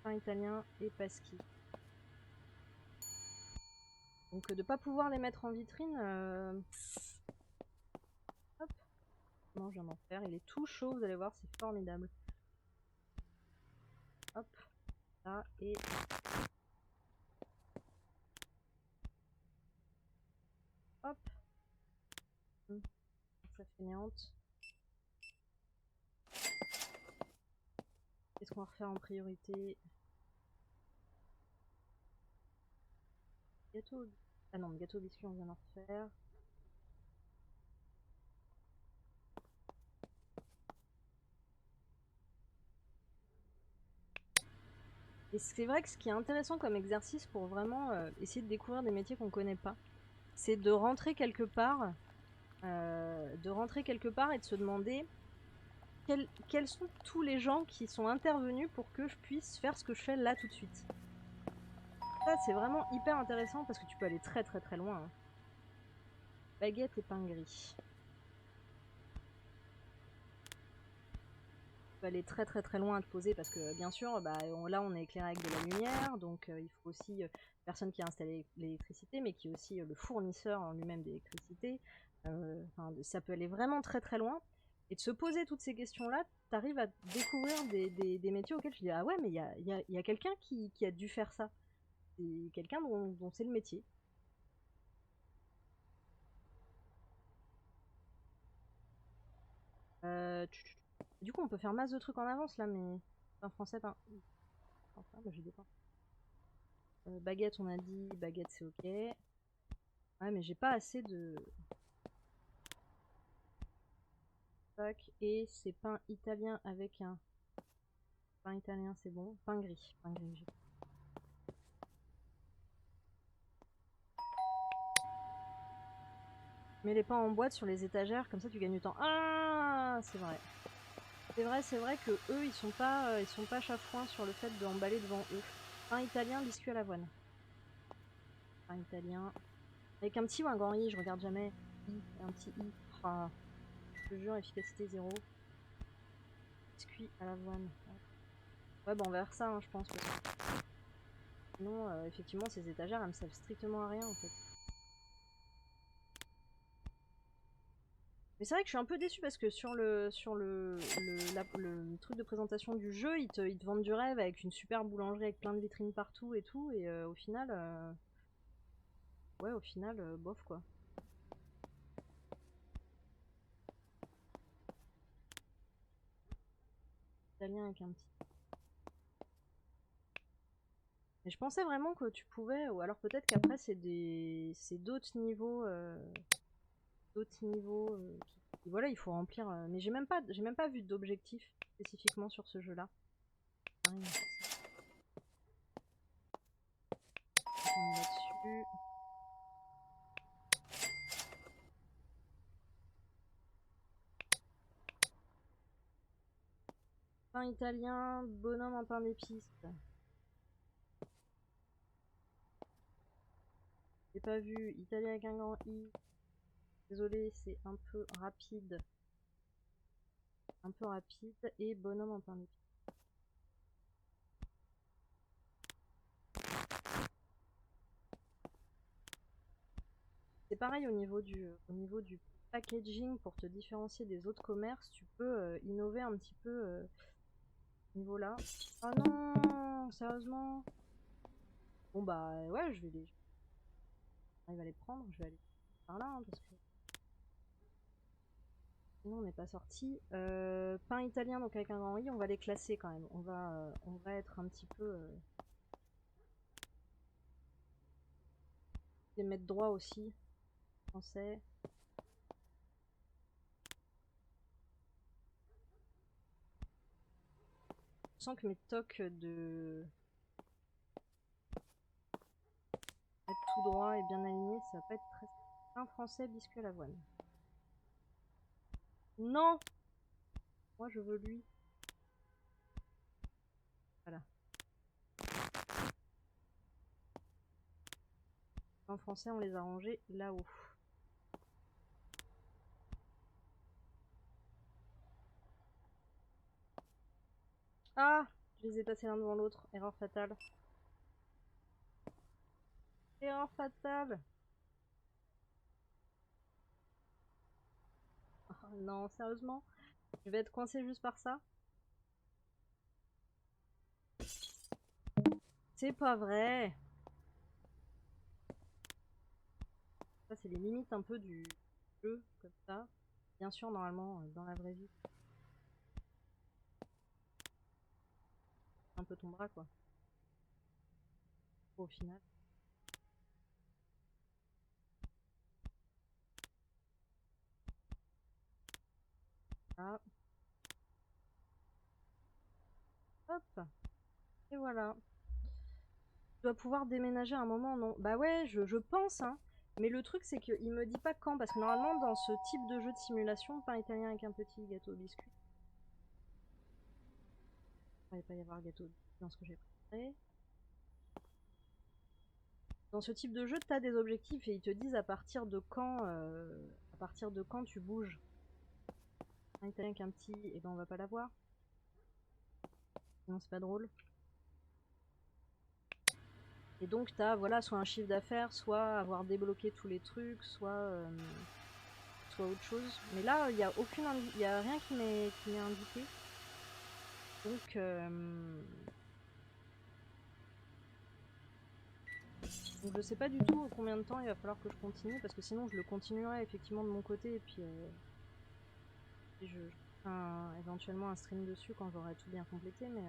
Pain italien et pasqui. Donc de pas pouvoir les mettre en vitrine, hop, non, je viens d'en faire, il est tout chaud, vous allez voir, c'est formidable. Hop, là, et hop, ça fainéante. Qu'est-ce qu'on va refaire en priorité? Gâteau. Ah non, gâteau au biscuit, on vient d'en refaire. Et c'est vrai que ce qui est intéressant comme exercice pour vraiment essayer de découvrir des métiers qu'on connaît pas, c'est de rentrer quelque part, et de se demander quels sont tous les gens qui sont intervenus pour que je puisse faire ce que je fais là tout de suite. Ça, c'est vraiment hyper intéressant parce que tu peux aller très très très loin. Hein. Baguette et pain gris. Tu peux aller très très très loin à te poser parce que bien sûr, bah, là on est éclairé avec de la lumière, donc il faut aussi personne qui a installé l'électricité, mais qui est aussi le fournisseur en lui-même d'électricité. Ça peut aller vraiment très très loin. Et de se poser toutes ces questions-là, tu arrives à découvrir des métiers auxquels je dis ah ouais, mais il y a quelqu'un qui a dû faire ça. C'est quelqu'un dont c'est le métier. Du coup, on peut faire masse de trucs en avance là, mais. Pain français, pain. Enfin, bah, j'ai des pains. Baguette, on a dit, baguette c'est ok. Ouais, mais j'ai pas assez de. Tac. Et c'est pain italien avec un. Pain italien, c'est bon. Pain gris. Pain gris. Mets les pains en boîte sur les étagères, comme ça tu gagnes du temps. Ah, c'est vrai. C'est vrai que eux, ils sont pas chafouins sur le fait d'emballer devant eux. Pain italien, biscuit à l'avoine. Pain italien. Avec un petit ou un grand i, je regarde jamais. I, un petit i. Ah, je te jure, efficacité 0. Biscuit à l'avoine. Ouais, bah on va faire ça, hein, je pense. Parce que sinon, effectivement, ces étagères, elles me servent strictement à rien en fait. Mais c'est vrai que je suis un peu déçue parce que sur le truc de présentation du jeu, ils te vendent du rêve avec une super boulangerie avec plein de vitrines partout et tout, et au final, ouais, au final, bof quoi. Italien avec un petit. Mais je pensais vraiment que tu pouvais, ou alors peut-être qu'après c'est d'autres niveaux voilà, il faut remplir. Mais j'ai même pas vu d'objectif spécifiquement sur ce jeu-là. Ah, rien, on est là-dessus. Pain italien, bonhomme en pain d'épices. J'ai pas vu. Italien avec un grand I. Désolé, c'est un peu rapide. Un peu rapide. Et bonhomme en pain d'épices. C'est pareil au niveau du packaging, pour te différencier des autres commerces, tu peux innover un petit peu ce niveau-là. Oh non, sérieusement. Bon bah ouais, j'arrive à les prendre, je vais aller par là, hein, parce que sinon on n'est pas sorti. Pain italien, donc avec un grand I, on va les classer quand même. On va être un petit peu... les mettre droit aussi, français. Je sens que mes tocs de être tout droit et bien aligné, ça va pas être très... Pain français, biscuit à l'avoine. Non! Moi je veux lui. Voilà. En français, on les a rangés là-haut. Ah! Je les ai passés l'un devant l'autre. Erreur fatale. Erreur fatale! Oh, non, sérieusement? Je vais être coincé juste par ça? C'est pas vrai! Ça, c'est les limites un peu du jeu, comme ça. Bien sûr, normalement, dans la vraie vie, c'est un peu ton bras, quoi. Au final. Ah. Hop! Et voilà. Tu dois pouvoir déménager à un moment, non? Bah ouais, je pense, hein. Mais le truc, c'est qu'il me dit pas quand, parce que normalement, dans ce type de jeu de simulation, pain italien avec un petit gâteau au biscuit, il ne va pas y avoir gâteau au biscuit dans ce que j'ai préparé. Dans ce type de jeu, tu as des objectifs et ils te disent à partir de quand tu bouges. Un italien avec un petit, et eh ben on va pas l'avoir. Sinon c'est pas drôle. Et donc tu as voilà, soit un chiffre d'affaires, soit avoir débloqué tous les trucs, soit autre chose. Mais là, il n'y a rien qui m'est indiqué. Donc je sais pas du tout combien de temps il va falloir que je continue, parce que sinon je le continuerai effectivement de mon côté, et puis je ferai éventuellement un stream dessus quand j'aurai tout bien complété, mais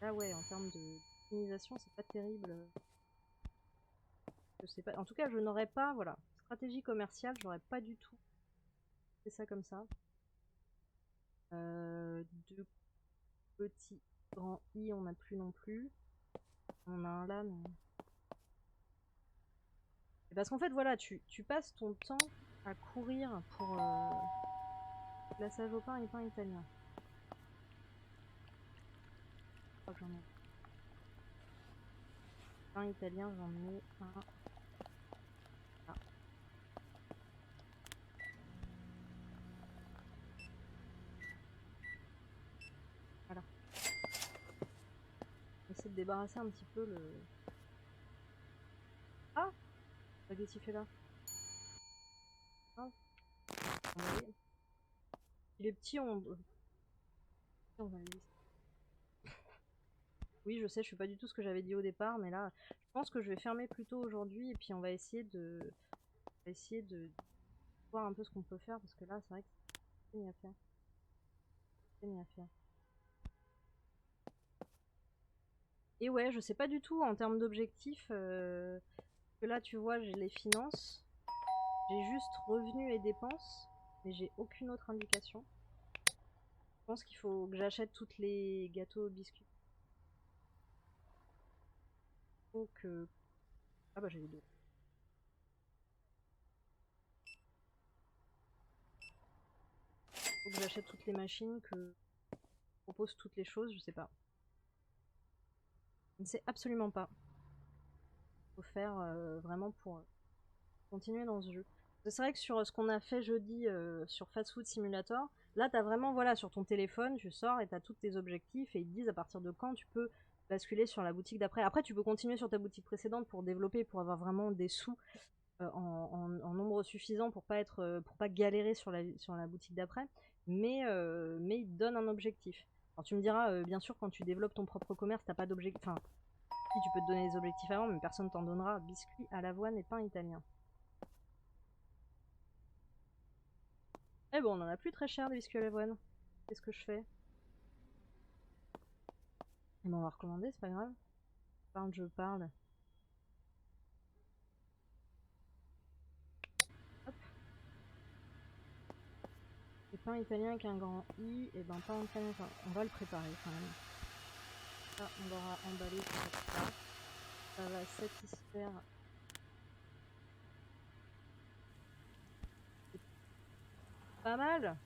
là ouais, en termes d'optimisation, c'est pas terrible. Je sais pas. En tout cas, je n'aurais pas, voilà, stratégie commerciale, j'aurais pas du tout fait ça comme ça. Deux petits grands I, on n'a plus non plus. On a un là, mais... Parce qu'en fait, voilà, tu passes ton temps à courir pour glaçage au pain et pain italien. Je crois que j'en ai. Pain italien, j'en ai un. Ah. Voilà. Essayer de débarrasser un petit peu le... Ah! Spaghetti fait là. Ah. Il est petit, on va les laisser. Oui, je sais, je suis pas du tout ce que j'avais dit au départ, mais là, je pense que je vais fermer plus tôt aujourd'hui, et puis on va essayer de voir un peu ce qu'on peut faire, parce que là, c'est vrai que c'est ni à faire. C'est ni à faire. Et ouais, je sais pas du tout en termes d'objectifs, que là, tu vois, j'ai les finances, j'ai juste revenus et dépenses, mais j'ai aucune autre indication. Je pense qu'il faut que j'achète toutes les gâteaux biscuits. Faut que... Ah bah j'ai les deux. Faut que j'achète toutes les machines, que propose toutes les choses, je sais pas. Je ne sais absolument pas. Faut faire vraiment pour continuer dans ce jeu. C'est vrai que sur ce qu'on a fait jeudi sur Fast Food Simulator, là t'as vraiment, voilà, sur ton téléphone, tu sors et t'as tous tes objectifs et ils te disent à partir de quand tu peux basculer sur la boutique d'après. Après, tu peux continuer sur ta boutique précédente pour développer, pour avoir vraiment des sous en nombre suffisant pour pas galérer sur la boutique d'après, mais il te donne un objectif. Alors tu me diras, bien sûr, quand tu développes ton propre commerce, t'as pas d'objectif. Enfin, si tu peux te donner des objectifs avant, mais personne t'en donnera. Biscuits à l'avoine et pain italien. Eh bon, on en a plus très cher des biscuits à l'avoine. Qu'est-ce que je fais? Eh ben, on va recommander, c'est pas grave. Je parle. Hop. Et pain italien avec un grand I, et ben pain italien, enfin, on va le préparer quand même. Ça, on l'aura emballé pour ça. Ça va satisfaire. Pas mal.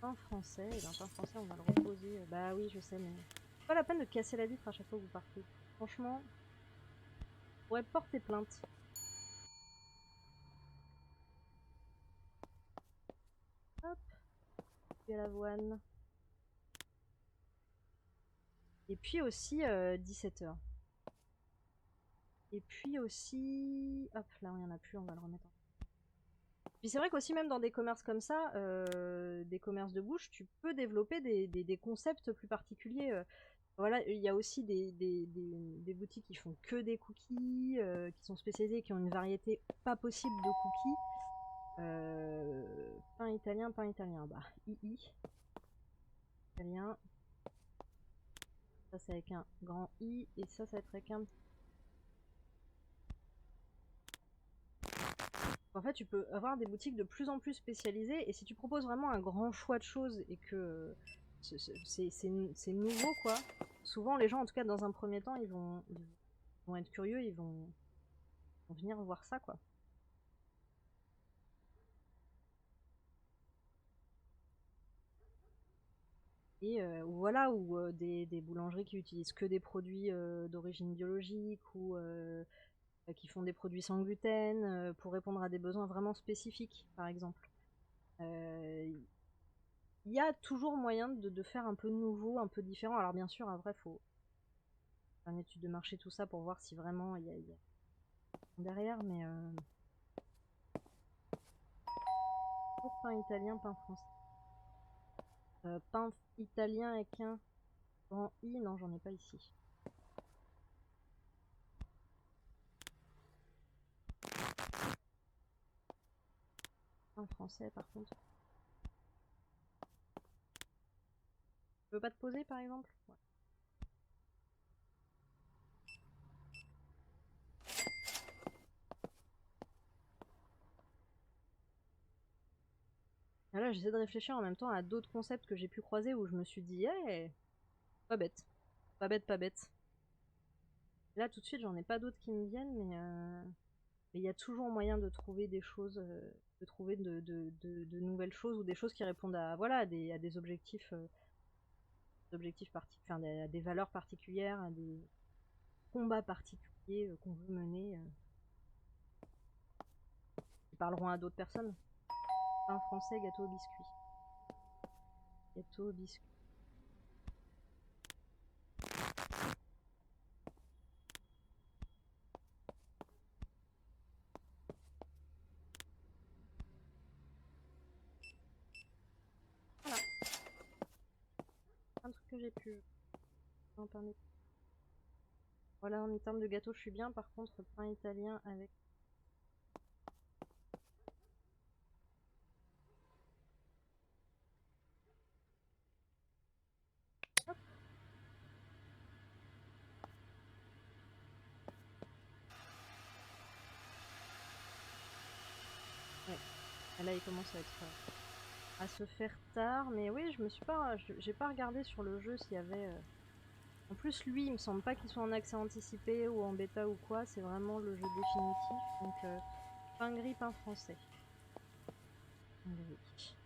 Pain français, et ben pain français, on va le reposer. Bah oui, je sais, mais c'est pas la peine de casser la vitre à chaque fois que vous partez. Franchement, on pourrait porter plainte. Hop, et l'avoine. Et puis aussi 17h. Et puis aussi... Hop, là, il n'y en a plus, on va le remettre. Puis c'est vrai qu'aussi, même dans des commerces comme ça, des commerces de bouche, tu peux développer des concepts plus particuliers. Voilà, il y a aussi des boutiques qui font que des cookies, qui sont spécialisées, qui ont une variété pas possible de cookies. Pain italien, bah, II. Italien. Ça, c'est avec un grand I, et ça va être avec un... En fait, tu peux avoir des boutiques de plus en plus spécialisées, et si tu proposes vraiment un grand choix de choses, et que c'est nouveau, quoi, souvent les gens, en tout cas dans un premier temps, ils vont être curieux, ils vont venir voir ça, quoi. Et voilà, ou des boulangeries qui utilisent que des produits d'origine biologique, ou qui font des produits sans gluten, pour répondre à des besoins vraiment spécifiques, par exemple. Il y a toujours moyen de faire un peu nouveau, un peu différent. Alors bien sûr, après, faut faire une étude de marché, tout ça, pour voir si vraiment il y a derrière, mais pour pain italien, pain français. Pain italien avec un grand I, non, j'en ai pas ici. Pain français, par contre. Tu veux pas te poser, par exemple? Ouais. Et là, j'essaie de réfléchir en même temps à d'autres concepts que j'ai pu croiser où je me suis dit, hey, pas bête. Pas bête, pas bête. Là, tout de suite, j'en ai pas d'autres qui me viennent, mais il y a toujours moyen de trouver des choses, de trouver de nouvelles choses, ou des choses qui répondent à, voilà, à des objectifs, enfin, à des valeurs particulières, à des combats particuliers qu'on veut mener, qui parleront à d'autres personnes. Pain français, gâteau au biscuit. Gâteau au biscuit. Voilà. Un truc que j'ai pu en permettre. Voilà, en termes de gâteau, je suis bien. Par contre, pain italien avec... Hop. Ouais. Et là, il commence à se faire tard. Mais oui, j'ai pas regardé sur le jeu s'il y avait... En plus, lui, il me semble pas qu'il soit en accès anticipé ou en bêta ou quoi. C'est vraiment le jeu définitif. Donc, pain gris, pain français. Pain gris.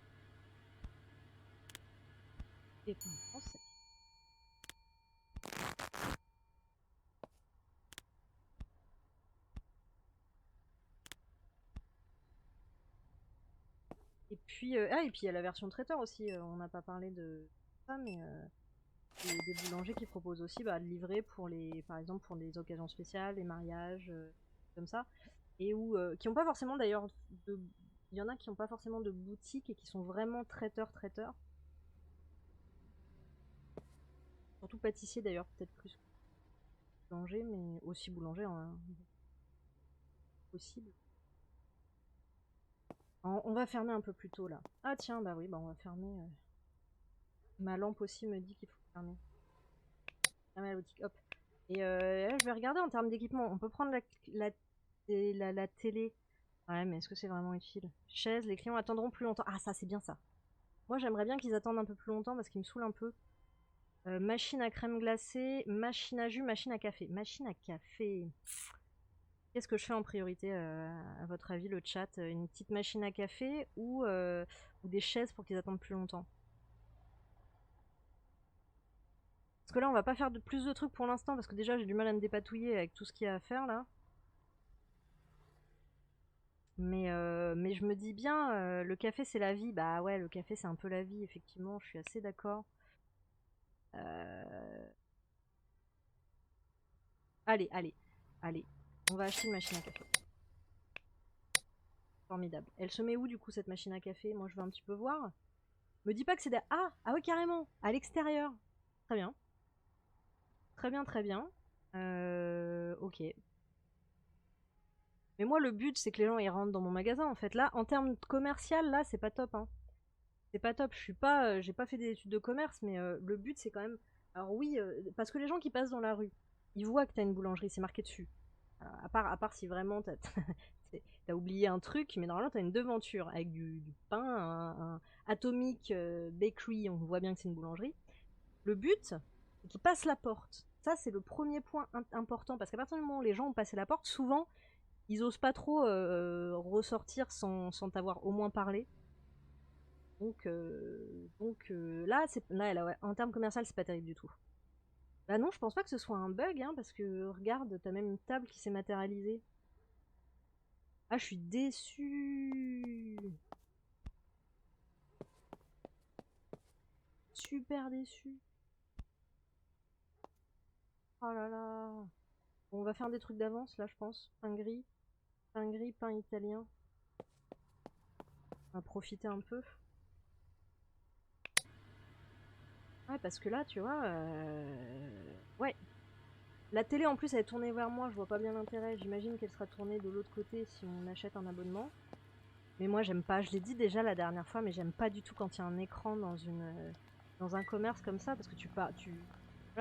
Et pas en français. Et puis, et puis il y a la version traiteur aussi, on n'a pas parlé de ça, mais des boulangers qui proposent aussi de livrer pour les, par exemple pour des occasions spéciales, les mariages, comme ça, et où, qui n'ont pas forcément d'ailleurs de... Il y en a qui n'ont pas forcément de boutique et qui sont vraiment traiteurs. Surtout pâtissier d'ailleurs, peut-être plus que boulanger, mais aussi boulanger, hein, possible. On va fermer un peu plus tôt là. Ah tiens, bah oui, bah on va fermer. Ma lampe aussi me dit qu'il faut fermer. Fermer la boutique, hop. Et là, je vais regarder en termes d'équipement. On peut prendre la télé. Ouais, mais est-ce que c'est vraiment utile? Chaise, les clients attendront plus longtemps. Ah, ça, c'est bien ça. Moi, j'aimerais bien qu'ils attendent un peu plus longtemps parce qu'ils me saoulent un peu. Machine à crème glacée, machine à jus, machine à café. Machine à café. Qu'est-ce que je fais en priorité, à votre avis, le chat? Une petite machine à café ou des chaises pour qu'ils attendent plus longtemps? Parce que là, on va pas faire plus de trucs pour l'instant parce que déjà, j'ai du mal à me dépatouiller avec tout ce qu'il y a à faire là. Mais je me dis bien, le café c'est la vie. Bah ouais, le café c'est un peu la vie, effectivement, je suis assez d'accord. Euh, allez, on va acheter une machine à café. Formidable. Elle se met où du coup cette machine à café? Moi je veux un petit peu voir. Me dis pas que c'est... Ah oui carrément, à l'extérieur. Très bien. Très bien, très bien. Ok. Mais moi le but c'est que les gens ils rentrent dans mon magasin en fait. Là, en termes commercial, là c'est pas top, hein. C'est pas top. Je suis pas, j'ai pas fait des études de commerce, mais le but c'est quand même. Alors oui, parce que les gens qui passent dans la rue, ils voient que t'as une boulangerie, c'est marqué dessus. À part si vraiment t'as oublié un truc, mais normalement t'as une devanture avec du pain, un atomique bakery, on voit bien que c'est une boulangerie. Le but, c'est qu'ils passent la porte. Ça c'est le premier point important, parce qu'à partir du moment où les gens ont passé la porte, souvent ils osent pas trop ressortir sans t'avoir au moins parlé. Donc là, ouais, en termes commercial, c'est pas terrible du tout. Bah non, je pense pas que ce soit un bug, hein, parce que regarde, t'as même une table qui s'est matérialisée. Ah, je suis déçue. Super déçue. Oh là là. Bon, on va faire des trucs d'avance, là, je pense. Pain gris, pain italien. On va profiter un peu. Ouais, parce que là, tu vois... Ouais. La télé, en plus, elle est tournée vers moi, je vois pas bien l'intérêt. J'imagine qu'elle sera tournée de l'autre côté si on achète un abonnement. Mais moi, j'aime pas. Je l'ai dit déjà la dernière fois, mais j'aime pas du tout quand il y a un écran dans un commerce comme ça, parce que voilà,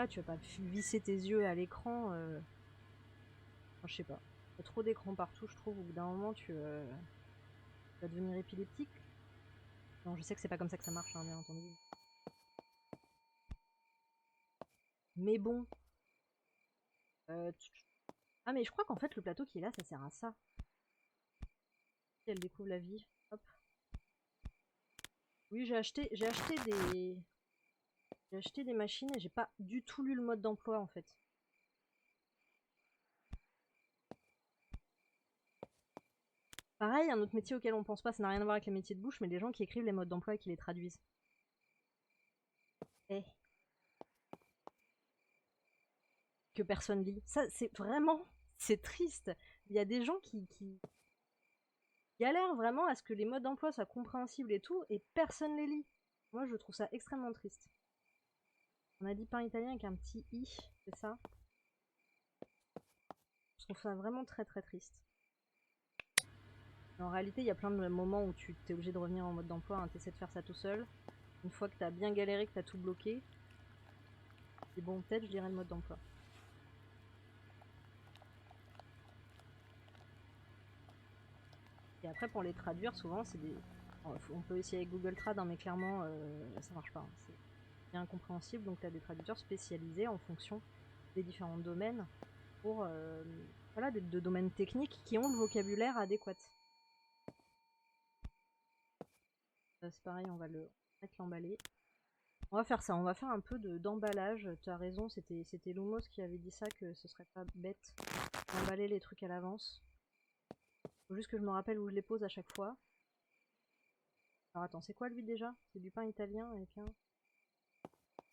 tu vas pas visser tes yeux à l'écran. Enfin, je sais pas. Il y a trop d'écran partout, je trouve. Au bout d'un moment, tu vas devenir épileptique. Non, je sais que c'est pas comme ça que ça marche, hein, bien entendu. Mais bon. euh, Ah, mais je crois qu'en fait, le plateau qui est là, ça sert à ça. Si elle découvre la vie. Hop. Oui, j'ai acheté des machines et j'ai pas du tout lu le mode d'emploi en fait. Pareil, un autre métier auquel on pense pas, ça n'a rien à voir avec les métiers de bouche, mais les gens qui écrivent les modes d'emploi et qui les traduisent. Eh, que personne lit. Ça, c'est vraiment, c'est triste. Il y a des gens qui galèrent vraiment à ce que les modes d'emploi soient compréhensibles et tout, et personne les lit. Moi, je trouve ça extrêmement triste. On a dit pain italien avec un petit i, c'est ça? Je trouve ça vraiment très très triste. En réalité, il y a plein de moments où tu t'es obligé de revenir en mode d'emploi, hein, t'essaies de faire ça tout seul. Une fois que t'as bien galéré, que t'as tout bloqué, et bon, peut-être je dirais le mode d'emploi. Et après, pour les traduire, souvent, c'est des... On peut essayer avec Google Trad, hein, mais clairement, ça marche pas, hein. C'est bien incompréhensible, donc tu as des traducteurs spécialisés en fonction des différents domaines pour voilà, de domaines techniques qui ont le vocabulaire adéquat. C'est pareil, on va le mettre l'emballer. On va faire ça, on va faire un peu d'emballage. Tu as raison, c'était Lumos qui avait dit ça, que ce serait pas bête d'emballer les trucs à l'avance. Faut juste que je me rappelle où je les pose à chaque fois. Alors attends, c'est quoi lui déjà? C'est du pain italien et puis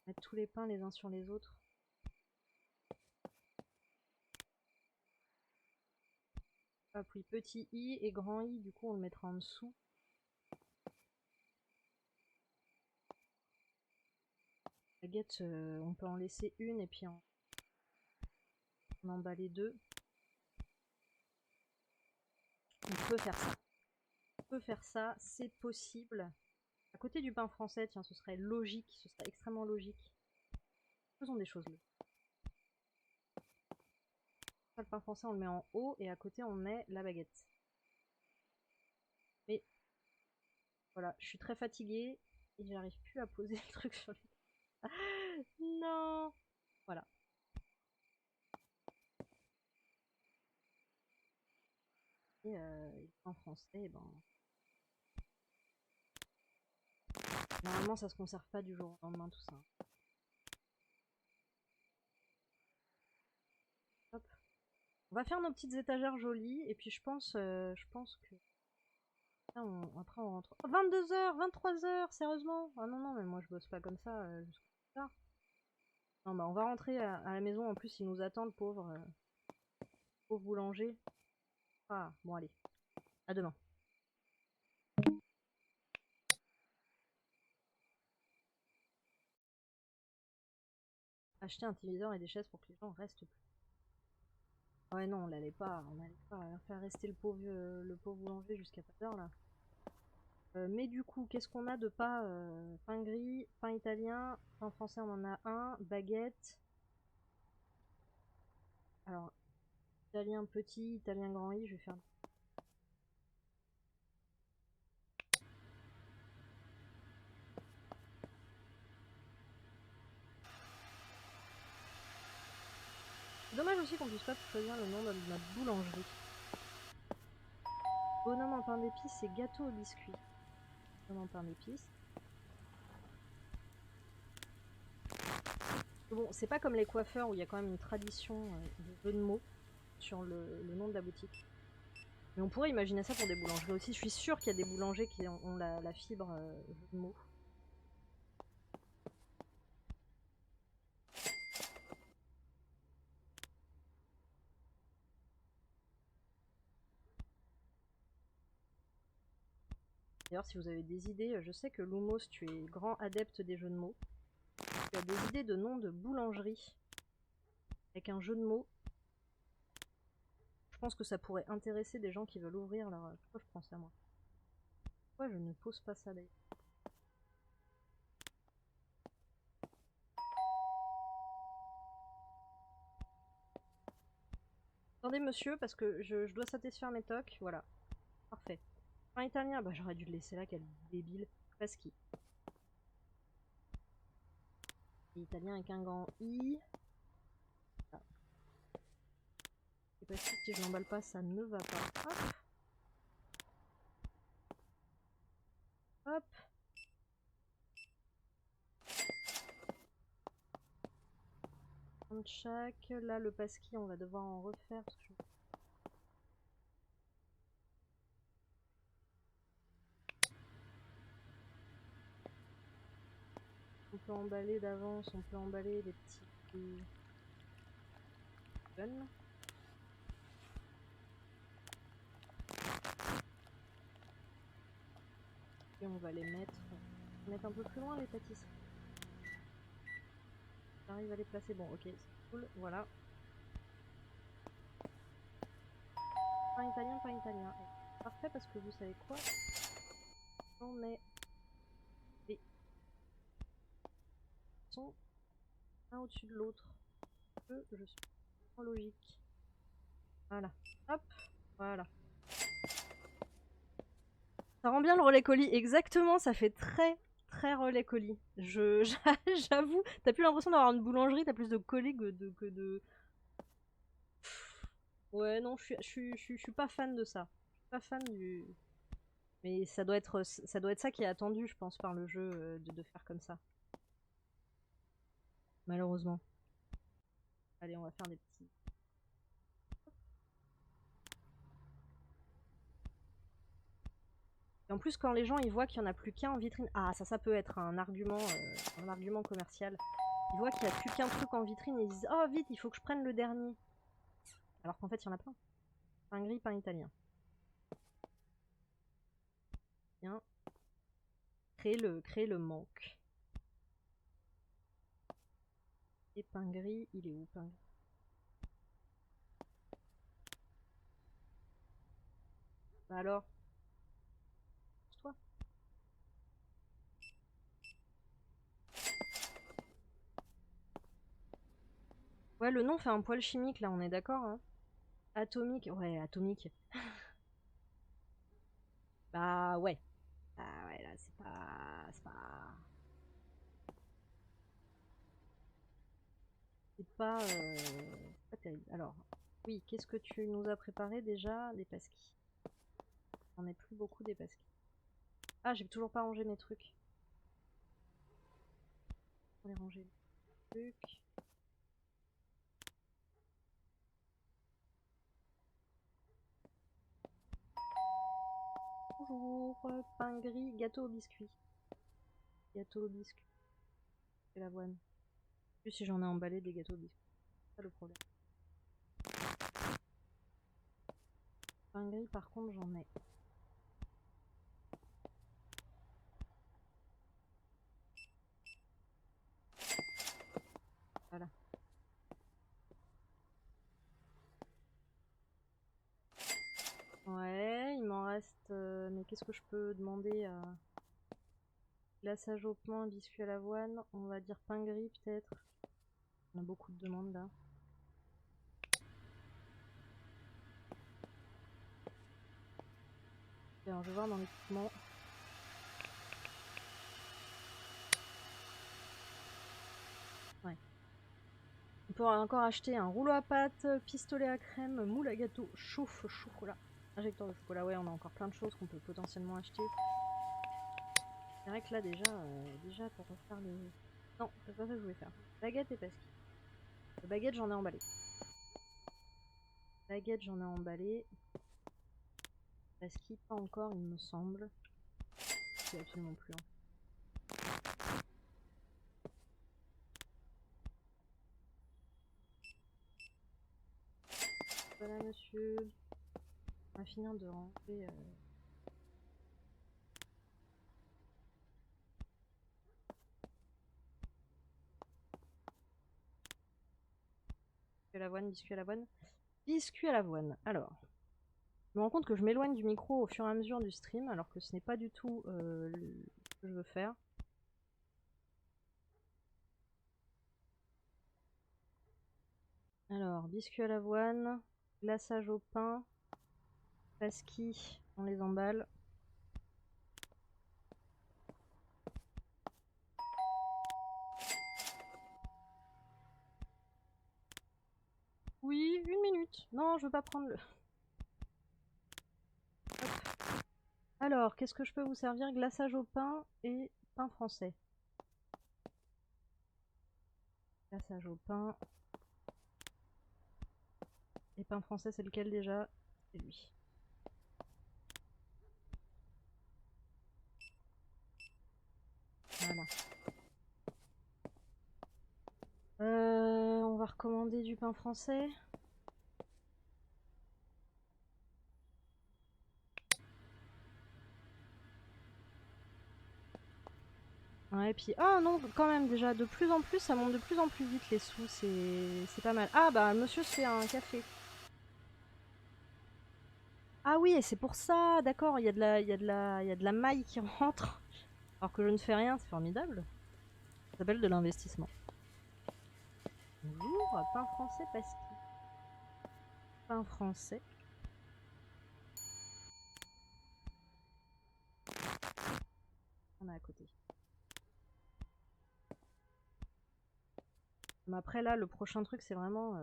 mettre tous les pains les uns sur les autres. Hop, oui, petit i et grand i, du coup on le mettra en dessous. Baguette, on peut en laisser une et puis en emballer deux. On peut faire ça. On peut faire ça, c'est possible. À côté du pain français, tiens, ce serait logique, ce serait extrêmement logique. Faisons des choses là. Le pain français, on le met en haut et à côté, on met la baguette. Mais voilà, je suis très fatiguée et j'arrive plus à poser le truc sur les... Non. Voilà. Et le pain français, ben... Normalement, ça se conserve pas du jour au lendemain, tout ça. Hop. On va faire nos petites étagères jolies et puis je pense que... Après on rentre... Oh, 22h, 23h, sérieusement? Ah non, non, mais moi je bosse pas comme ça jusqu'à tard. Non, bah on va rentrer à la maison, en plus il nous attend, le pauvre, pauvre boulanger. Ah, bon allez, à demain. Acheter un téléviseur et des chaises pour que les gens restent plus. Ouais non, on n'allait pas faire rester le pauvre boulanger jusqu'à pas d'heure là. Mais du coup, qu'est-ce qu'on a de pas pain gris, pain italien, pain français on en a un, baguette. Alors, italien petit, italien grand I, je vais faire... C'est dommage aussi qu'on puisse pas choisir le nom de notre boulangerie. Bonhomme en pain d'épices et gâteau au biscuit. Bonhomme en pain d'épices. Bon, c'est pas comme les coiffeurs où il y a quand même une tradition de jeu de mots sur le nom de la boutique. Mais on pourrait imaginer ça pour des boulangeries aussi. Je suis sûre qu'il y a des boulangers qui ont la fibre jeu de mots. D'ailleurs, si vous avez des idées, je sais que Lumos, tu es grand adepte des jeux de mots. Tu as des idées de noms de boulangerie avec un jeu de mots. Je pense que ça pourrait intéresser des gens qui veulent ouvrir leur... Pourquoi je pense à moi? Pourquoi je ne pose pas ça d'ailleurs? Attendez monsieur, parce que je dois satisfaire mes tocs. Voilà. Parfait. Pain italien, bah j'aurais dû le laisser là, quel débile. Pasqui. Italien avec un grand I. Ah. C'est possible, si je l'emballe pas, ça ne va pas. Hop. Hop. Un de chaque. Là, le pasqui, on va devoir en refaire. Parce que on peut emballer d'avance, on peut emballer des petits jeunes. Et on va les mettre un peu plus loin, les pâtisseries. J'arrive à les placer. Bon, ok, c'est cool. Voilà. Pain italien, pain italien. Parfait, parce que vous savez quoi? On est des sont un au-dessus de l'autre. Je suis en logique. Voilà. Hop. Voilà. Ça rend bien le relais colis. Exactement, ça fait très très relais colis. J'avoue, t'as plus l'impression d'avoir une boulangerie, t'as plus de colis que de... Ouais, non, je suis pas fan de ça. Je suis pas fan du... Mais ça doit être ça qui est attendu, je pense, par le jeu, de faire comme ça. malheureusement. Allez, on va faire des petits. Et en plus, quand les gens ils voient qu'il n'y en a plus qu'un en vitrine, ah ça peut être un argument commercial. Ils voient qu'il n'y a plus qu'un truc en vitrine et ils disent oh vite, il faut que je prenne le dernier. Alors qu'en fait, il y en a plein. Pain gris, pain italien. Bien. Créer le manque. Et pain gris, il est où pain gris? Bah alors, toi. Ouais, le nom fait un poil chimique là, on est d'accord hein. Atomique, ouais, atomique. Bah ouais. Bah ouais, là c'est pas. C'est pas. C'est pas, pas terrible. Alors, oui, qu'est-ce que tu nous as préparé déjà? Des pasquis. J'en ai plus beaucoup des pasquis. Ah, j'ai toujours pas rangé mes trucs. Pour les ranger les trucs. Bonjour, pain gris, gâteau au biscuit. Gâteau au biscuit. Et l'avoine. Plus si j'en ai emballé des gâteaux au biscuit. C'est ça le problème. Pain gris, par contre, j'en ai. Voilà. Ouais, il m'en reste. Mais qu'est-ce que je peux demander à. Glaçage au pain, biscuit à l'avoine. On va dire pain gris peut-être. On a beaucoup de demandes là. Alors je vais voir dans l'équipement. Ouais. On peut encore acheter un rouleau à pâte, pistolet à crème, moule à gâteau, chauffe chocolat, injecteur de chocolat. Ouais, on a encore plein de choses qu'on peut potentiellement acheter. C'est vrai que là déjà pour refaire les. Non, c'est pas ça que je voulais faire. Baguette et pasquis. Baguette j'en ai emballé. Baguette j'en ai emballé. Pasquis pas encore il me semble. C'est absolument plus. Hein. Voilà monsieur. On va finir de ranger. Biscuit à l'avoine, biscuit à l'avoine. Biscuit à l'avoine. Alors. Je me rends compte que je m'éloigne du micro au fur et à mesure du stream, alors que ce n'est pas du tout ce que je veux faire. Alors, biscuits à l'avoine, glaçage au pain, pasquis, on les emballe. Oui, 1 minute. Non, je veux pas prendre le... Hop. Alors, qu'est-ce que je peux vous servir? Glaçage au pain et pain français. Glaçage au pain. Et pain français, c'est lequel déjà? C'est lui. Voilà. On va recommander du pain français. Ouais, et puis... Ah non, quand même, déjà, de plus en plus, ça monte de plus en plus vite les sous, c'est pas mal. Ah bah, monsieur se fait un café. Ah oui, et c'est pour ça, d'accord, il y a de la maille qui rentre, alors que je ne fais rien, c'est formidable. Ça s'appelle de l'investissement. Bonjour, pain français pasquis. Pain français. On a à côté. Mais après là, le prochain truc, c'est vraiment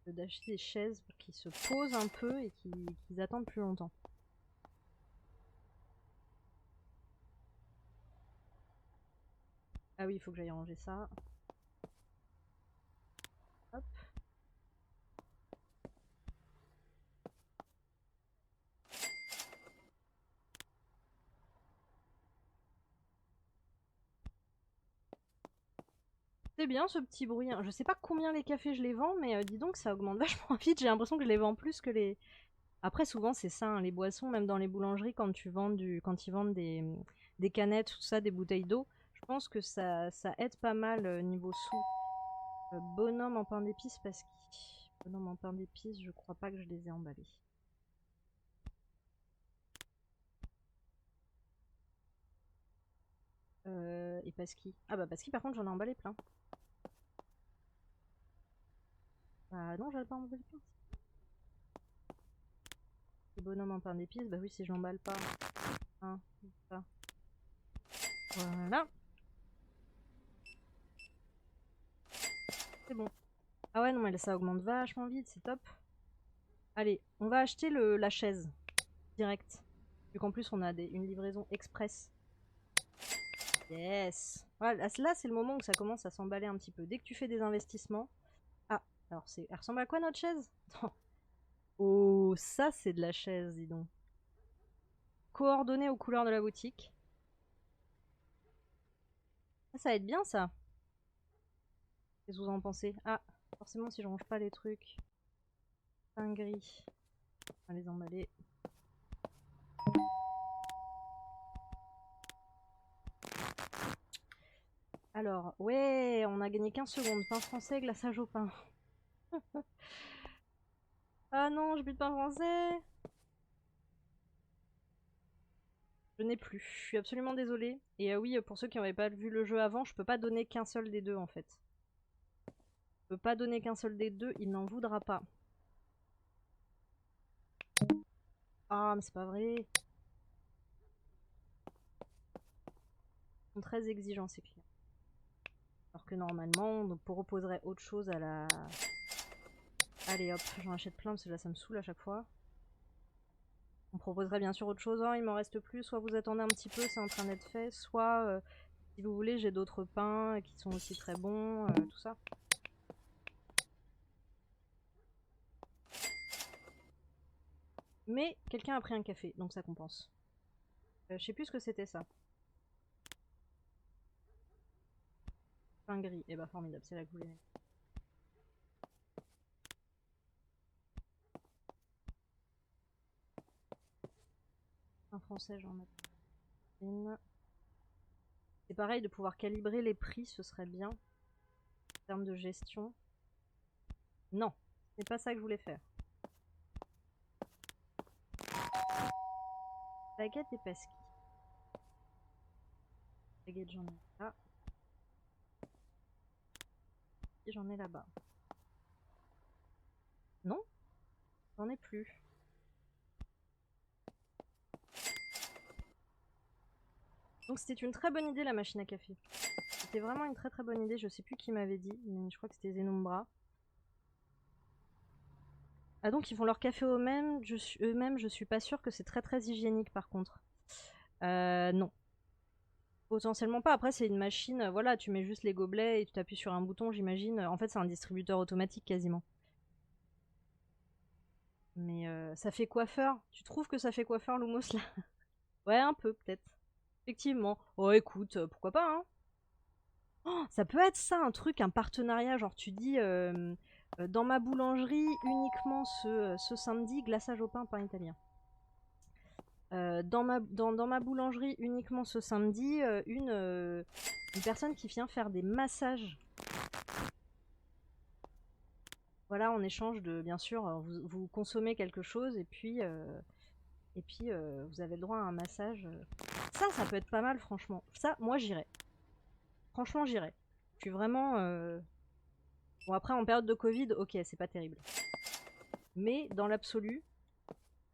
d'acheter des chaises pour qu'ils se posent un peu et qu'ils attendent plus longtemps. Ah oui, il faut que j'aille ranger ça. C'est bien ce petit bruit, hein. Je sais pas combien les cafés je les vends, mais dis donc ça augmente vachement vite. J'ai l'impression que je les vends plus que les... Après souvent c'est ça, hein, les boissons, même dans les boulangeries, quand ils vendent des canettes, tout ça, des bouteilles d'eau, je pense que ça aide pas mal niveau sous. Bonhomme en pain d'épices, parce que... Bonhomme en pain d'épices, je crois pas que je les ai emballés. Et Pasqui. Ah bah Pasqui par contre j'en ai emballé plein. Bah non, j'avais pas emballé plein. Les bonhommes en pain d'épices, bah oui, si je l'emballe pas. Hein, ça. Voilà. C'est bon. Ah ouais, non, mais ça augmente vachement vite, c'est top. Allez, on va acheter la chaise. Direct. Vu qu'en plus, on a une livraison express. Yes. Voilà, là, c'est le moment où ça commence à s'emballer un petit peu. Dès que tu fais des investissements... Ah, alors, elle ressemble à quoi, notre chaise? Oh, ça, c'est de la chaise, dis donc. Coordonnées aux couleurs de la boutique. Ça va être bien, ça. Qu'est-ce que vous en pensez? Ah, forcément, si je range pas les trucs. Pain gris. On va les emballer. Alors, ouais, on a gagné 15 secondes. Pain français, glaçage au pain. Ah non, je bute pain français. Je n'ai plus. Je suis absolument désolée. Et oui, pour ceux qui n'avaient pas vu le jeu avant, je peux pas donner qu'un seul des deux en fait. Je peux pas donner qu'un seul des deux, il n'en voudra pas. Ah, mais c'est pas vrai. Ils sont très exigeants ces clients. Alors que normalement, on proposerait autre chose à la... Allez hop, j'en achète plein parce que là ça me saoule à chaque fois. On proposerait bien sûr autre chose. Oh, il m'en reste plus. Soit vous attendez un petit peu, c'est en train d'être fait. Soit, si vous voulez, j'ai d'autres pains qui sont aussi très bons. Tout ça. Mais quelqu'un a pris un café, donc ça compense. Je sais plus ce que c'était ça. Pain gris. Et bah formidable, c'est la couleur. Un français, j'en ai une. C'est pareil, de pouvoir calibrer les prix, ce serait bien. En termes de gestion. Non, c'est pas ça que je voulais faire. Baguette et pasqui. Baguette, j'en ai là. Et j'en ai là-bas. Non, j'en ai plus. Donc c'était une très bonne idée la machine à café. C'était vraiment une très très bonne idée, je sais plus qui m'avait dit, mais je crois que c'était Zenombra. Ah donc ils font leur café eux-mêmes, je suis pas sûre que c'est très très hygiénique par contre. Non. Potentiellement pas, après c'est une machine, voilà, tu mets juste les gobelets et tu t'appuies sur un bouton j'imagine. En fait c'est un distributeur automatique quasiment. Mais ça fait coiffeur. Tu trouves que ça fait coiffeur Lumos là? Ouais un peu peut-être. Effectivement. Oh écoute, pourquoi pas hein. Oh, ça peut être ça, un truc, un partenariat, genre tu dis dans ma boulangerie uniquement ce samedi, glaçage au pain, pain italien. Dans ma boulangerie uniquement ce samedi, une personne qui vient faire des massages. Voilà, en échange de, bien sûr, vous consommez quelque chose et puis vous avez le droit à un massage. Ça peut être pas mal, franchement. Ça, moi, j'irais. Franchement, j'irais. Je suis vraiment... Bon, après, en période de Covid, ok, c'est pas terrible. Mais dans l'absolu...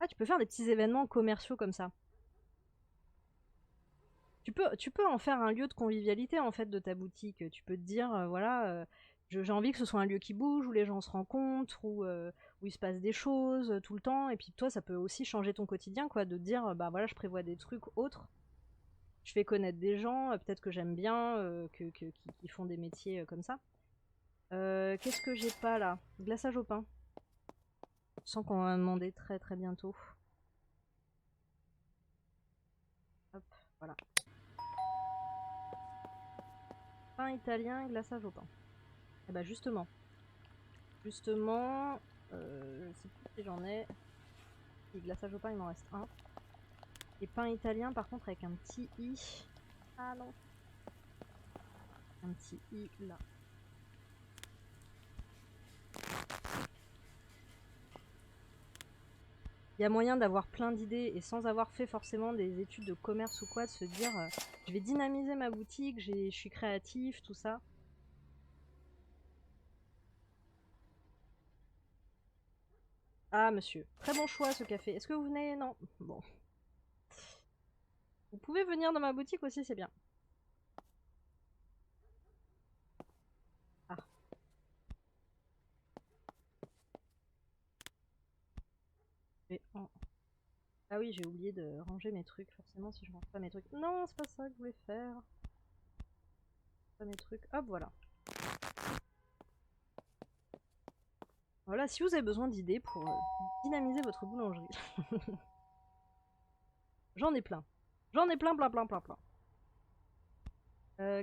Ah, tu peux faire des petits événements commerciaux comme ça. Tu peux en faire un lieu de convivialité, en fait, de ta boutique. Tu peux te dire, voilà... j'ai envie que ce soit un lieu qui bouge, où les gens se rencontrent, où il se passe des choses tout le temps. Et puis toi, ça peut aussi changer ton quotidien, quoi, de te dire, bah voilà, je prévois des trucs autres. Je fais connaître des gens, peut-être que j'aime bien, qui font des métiers comme ça. Qu'est-ce que j'ai pas là? Glaçage au pain. Je sens qu'on va demander très très bientôt. Hop, voilà. Pain italien, glaçage au pain. Et bah justement. Justement, je sais plus si j'en ai. Et glaçage au pain, il m'en reste un. Et pain italien, par contre, avec un petit i. Ah non. Un petit i là. Il y a moyen d'avoir plein d'idées et sans avoir fait forcément des études de commerce ou quoi, de se dire je vais dynamiser ma boutique, je suis créatif, tout ça. Ah monsieur, très bon choix ce café. Est-ce que vous venez? Non. Bon. Vous pouvez venir dans ma boutique aussi, c'est bien. Ah. Ah oui, j'ai oublié de ranger mes trucs, forcément si je range pas mes trucs. Non, c'est pas ça que je voulais faire. Pas mes trucs. Hop, voilà. Voilà, si vous avez besoin d'idées pour dynamiser votre boulangerie. J'en ai plein. J'en ai plein, plein, plein, plein, plein.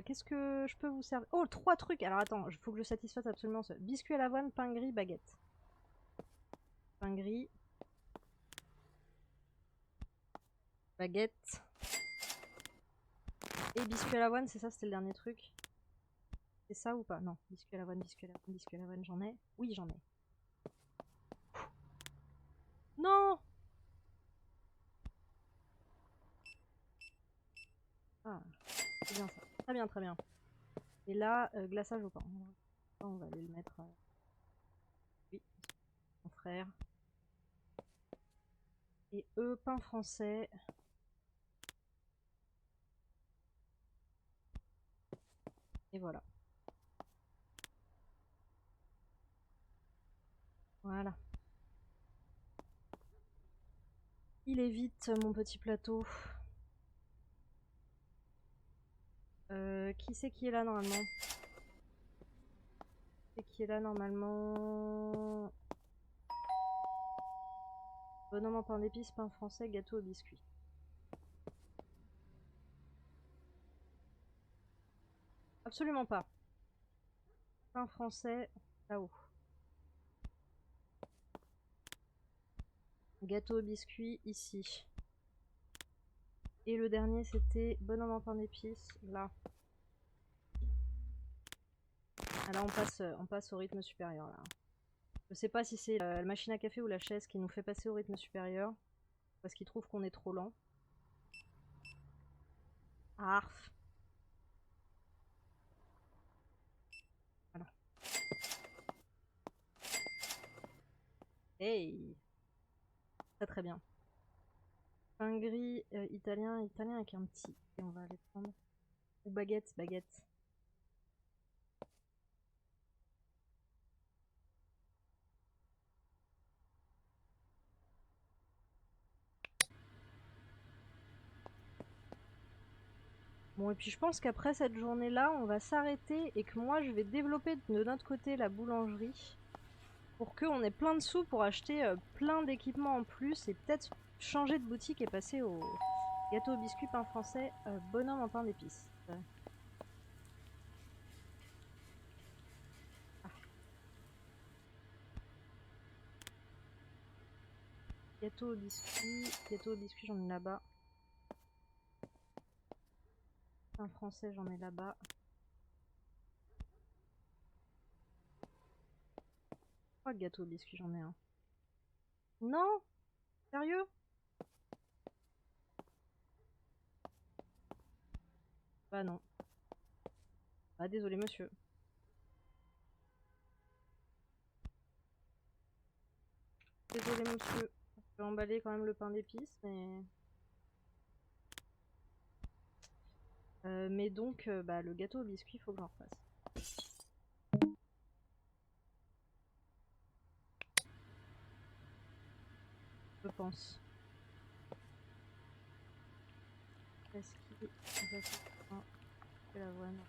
Qu'est-ce que je peux vous servir? Oh, 3 trucs! Alors attends, il faut que je satisfasse absolument ce. Biscuit à l'avoine, pain gris, baguette. Pain gris. Baguette. Et biscuit à l'avoine, c'est ça, c'était le dernier truc. C'est ça ou pas? Non, biscuit à l'avoine, biscuit à l'avoine, biscuit à l'avoine, j'en ai. Oui, j'en ai. Non! Ah, c'est bien ça. Très bien, très bien. Et là, glaçage au pain. On va aller le mettre. Oui, mon frère. Et eux, pain français. Et voilà. Voilà. Il est vite, mon petit plateau. Qui c'est qui est là normalement? Qui est là normalement? Bonhomme en pain d'épices, pain français, gâteau au biscuit. Absolument pas. Pain français, là-haut. Gâteau au biscuit, ici. Et le dernier, c'était bonhomme en pain d'épices, là. Ah là, on passe au rythme supérieur, là. Je sais pas si c'est la machine à café ou la chaise qui nous fait passer au rythme supérieur. Parce qu'il trouve qu'on est trop lent. Arf. Voilà. Hey. Très très bien. Pain gris, italien, italien avec un petit. Et on va aller prendre. Ou baguette, baguette. Bon, et puis je pense qu'après cette journée-là, on va s'arrêter et que moi, je vais développer de notre côté la boulangerie pour qu'on ait plein de sous pour acheter plein d'équipements en plus et peut-être changer de boutique et passer au gâteau au biscuit pain français bonhomme en pain d'épices. Ah. Gâteau au biscuit j'en ai là-bas. Pain français j'en ai là-bas. Oh, le gâteau au biscuit j'en ai un. Non? Sérieux? Bah non. Ah désolé monsieur. Désolé monsieur. Je vais emballer quand même le pain d'épices, mais donc bah, le gâteau au biscuit, il faut que j'en refasse. Je pense. Parce qu'il est l'avoine.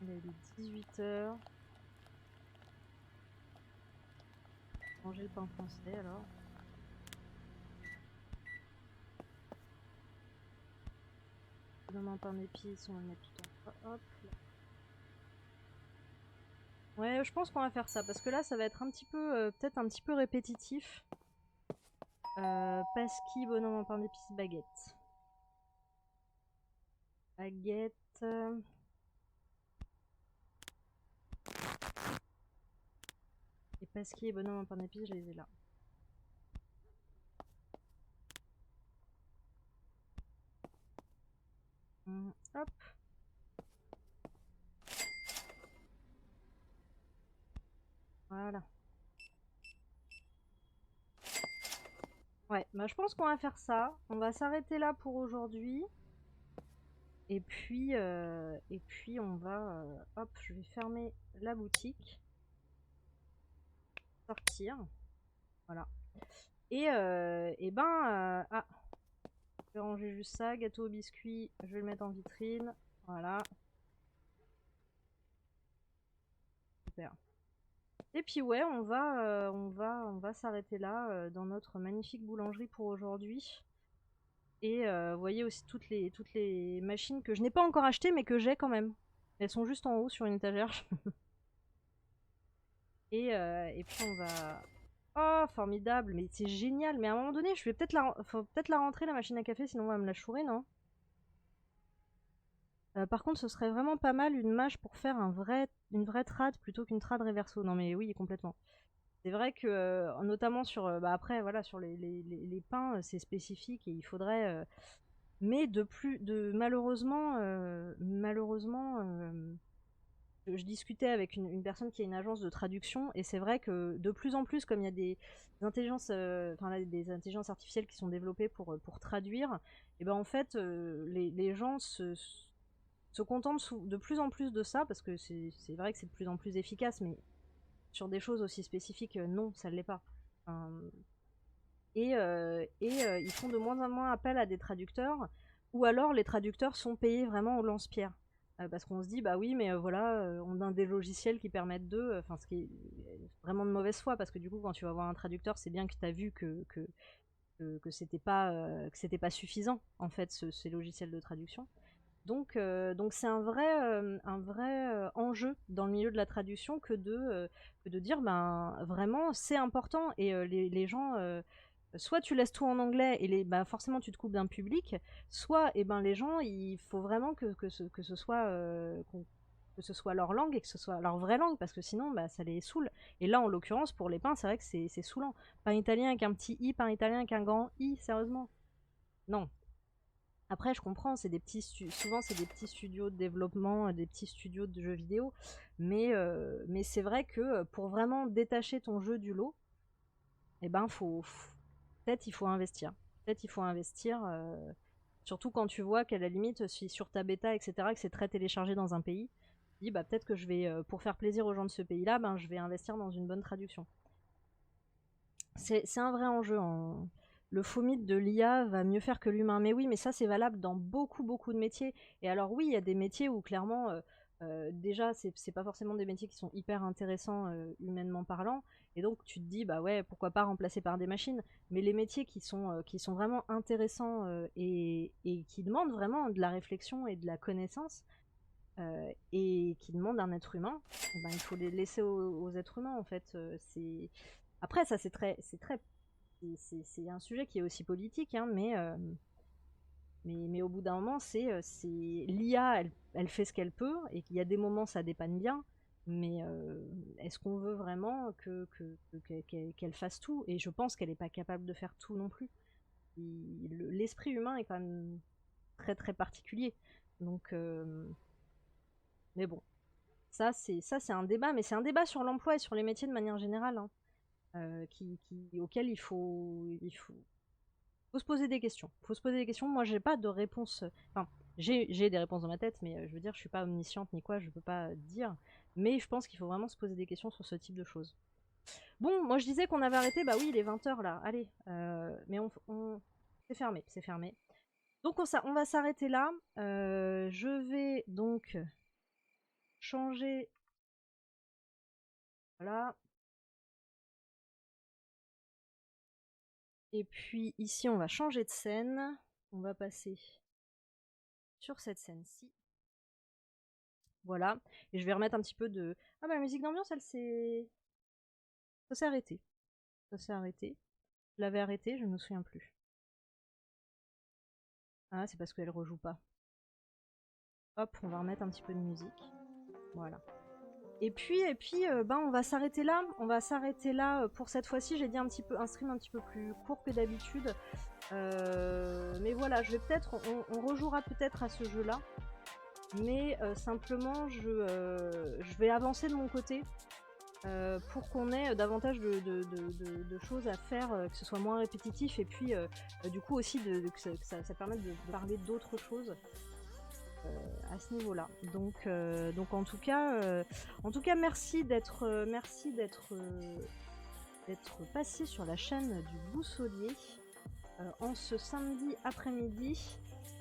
Il est 18h. Manger le pain français alors. Dans un pain d'épices, on va le mettre tout en bas. Hop. Là. Ouais, je pense qu'on va faire ça, parce que là, ça va être un petit peu, peut-être un petit peu répétitif. Pasquis, bonhomme en pain d'épices, baguette. Baguette. Et pasquis et bonhomme en pain d'épices, je les ai là. Hop. Voilà. Ouais, bah je pense qu'on va faire ça. On va s'arrêter là pour aujourd'hui. Et puis on va... hop, je vais fermer la boutique. Sortir. Voilà. Et ben... ah, je vais ranger juste ça. Gâteau au biscuit, je vais le mettre en vitrine. Voilà. Super. Et puis ouais, on va s'arrêter là dans notre magnifique boulangerie pour aujourd'hui. Et vous voyez aussi toutes les machines que je n'ai pas encore achetées mais que j'ai quand même. Elles sont juste en haut sur une étagère. Et puis on va... Oh, formidable, mais c'est génial. Mais à un moment donné, je vais peut-être faut peut-être la rentrer, la machine à café, sinon on va me la chourer, non? Par contre, ce serait vraiment pas mal une mâche pour faire une vraie trad plutôt qu'une trad reverso. Non mais oui, complètement. C'est vrai que, notamment sur... bah après, voilà, sur les pains, c'est spécifique et il faudrait... mais malheureusement, je discutais avec une personne qui a une agence de traduction et c'est vrai que de plus en plus, comme il y a des intelligences, des intelligences artificielles qui sont développées pour traduire, et ben en fait, les gens se contentent de plus en plus de ça parce que c'est vrai que c'est de plus en plus efficace, mais sur des choses aussi spécifiques, non, ça ne l'est pas. Enfin, ils font de moins en moins appel à des traducteurs, ou alors les traducteurs sont payés vraiment au lance-pierre. Parce qu'on se dit, bah oui, mais voilà, on a des logiciels qui permettent enfin, ce qui est vraiment de mauvaise foi, parce que du coup, quand tu vas voir un traducteur, c'est bien que tu as vu que c'était pas suffisant, en fait, ces logiciels de traduction. Donc c'est un vrai enjeu dans le milieu de la traduction que de dire, ben vraiment, c'est important, et les gens soit tu laisses tout en anglais et bah, forcément tu te coupes d'un public, soit et ben, les gens, il faut vraiment que ce soit que ce soit leur langue et que ce soit leur vraie langue, parce que sinon bah, ça les saoule. Et là en l'occurrence pour les pains, c'est vrai que c'est saoulant. Pain italien avec un petit i, pain italien avec un grand i, sérieusement. Non. Après je comprends, souvent c'est des petits studios de développement, des petits studios de jeux vidéo, mais c'est vrai que pour vraiment détacher ton jeu du lot, eh ben peut-être il faut investir. Peut-être il faut investir, surtout quand tu vois qu'à la limite, si sur ta bêta, etc., que c'est très téléchargé dans un pays, tu dis bah peut-être que je vais, pour faire plaisir aux gens de ce pays-là, ben je vais investir dans une bonne traduction. C'est un vrai enjeu. Le faux mythe de l'IA va mieux faire que l'humain. Mais oui, mais ça c'est valable dans beaucoup de métiers. Et alors oui, il y a des métiers où clairement, déjà, c'est pas forcément des métiers qui sont hyper intéressants humainement parlant. Et donc tu te dis, bah ouais, pourquoi pas remplacer par des machines. Mais les métiers qui sont vraiment intéressants et qui demandent vraiment de la réflexion et de la connaissance, et qui demandent un être humain, eh ben, il faut les laisser aux êtres humains en fait. Après, ça c'est un sujet qui est aussi politique, hein, mais au bout d'un moment, l'IA, elle fait ce qu'elle peut, et qu'il y a des moments ça dépanne bien, mais est-ce qu'on veut vraiment qu'elle fasse tout? Et je pense qu'elle n'est pas capable de faire tout non plus. L'esprit humain est quand même très particulier. Donc, mais bon, ça c'est un débat, mais c'est un débat sur l'emploi et sur les métiers de manière générale, hein, auquel faut se poser des questions. Faut se poser des questions. Moi, j'ai pas de réponse. Enfin, j'ai des réponses dans ma tête, mais je veux dire, je suis pas omnisciente ni quoi, je peux pas dire. Mais je pense qu'il faut vraiment se poser des questions sur ce type de choses. Bon, moi je disais qu'on avait arrêté, bah oui, il est 20h là, allez. Mais c'est fermé, c'est fermé. Donc on va s'arrêter là. Je vais donc changer. Voilà. Et puis ici, on va changer de scène. On va passer sur cette scène-ci. Voilà. Et je vais remettre un petit peu de... Ah bah la musique d'ambiance, elle s'est... Ça s'est arrêté. Ça s'est arrêté. Je l'avais arrêté, je ne me souviens plus. Ah, c'est parce qu'elle rejoue pas. Hop, on va remettre un petit peu de musique. Voilà. Et puis ben, on va s'arrêter là. On va s'arrêter là pour cette fois-ci. J'ai dit un stream un petit peu plus court que d'habitude. Mais voilà, je vais peut-être... On rejouera peut-être à ce jeu-là. Mais simplement, je vais avancer de mon côté. Pour qu'on ait davantage de choses à faire, que ce soit moins répétitif et puis du coup aussi que ça permette de parler d'autres choses à ce niveau-là. Donc en tout cas merci d'être passé sur la chaîne du Boussolier en ce samedi après-midi.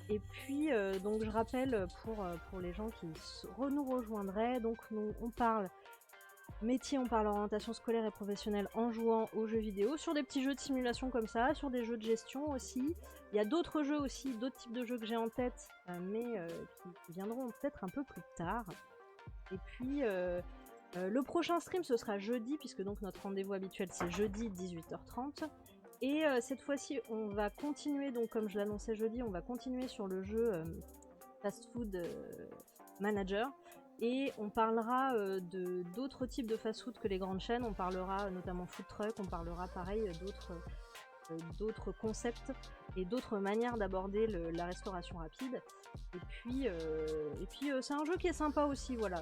Et puis donc je rappelle pour les gens qui nous rejoindraient, donc on parle métier, on parle orientation scolaire et professionnelle en jouant aux jeux vidéo, sur des petits jeux de simulation comme ça, sur des jeux de gestion aussi. Il y a d'autres jeux aussi, d'autres types de jeux que j'ai en tête, mais qui viendront peut-être un peu plus tard. Et puis le prochain stream ce sera jeudi, puisque donc notre rendez-vous habituel c'est jeudi 18h30. Et cette fois-ci on va continuer, donc comme je l'annonçais jeudi, on va continuer sur le jeu Fast Food Manager. Et on parlera d'autres types de fast-food que les grandes chaînes. On parlera notamment food truck, on parlera pareil d'autres concepts et d'autres manières d'aborder la restauration rapide. Et puis c'est un jeu qui est sympa aussi, voilà.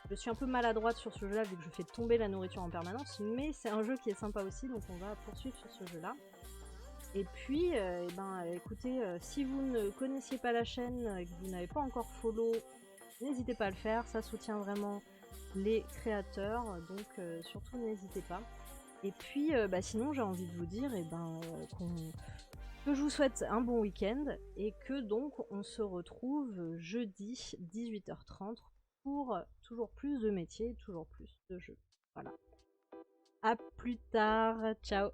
Je suis un peu maladroite sur ce jeu-là vu que je fais tomber la nourriture en permanence, mais c'est un jeu qui est sympa aussi, donc on va poursuivre sur ce jeu-là. Et puis, écoutez, si vous ne connaissiez pas la chaîne et que vous n'avez pas encore follow, n'hésitez pas à le faire, ça soutient vraiment les créateurs, donc surtout n'hésitez pas. Et puis sinon j'ai envie de vous dire que je vous souhaite un bon week-end et que donc on se retrouve jeudi 18h30 pour toujours plus de métiers, toujours plus de jeux. Voilà. À plus tard, ciao.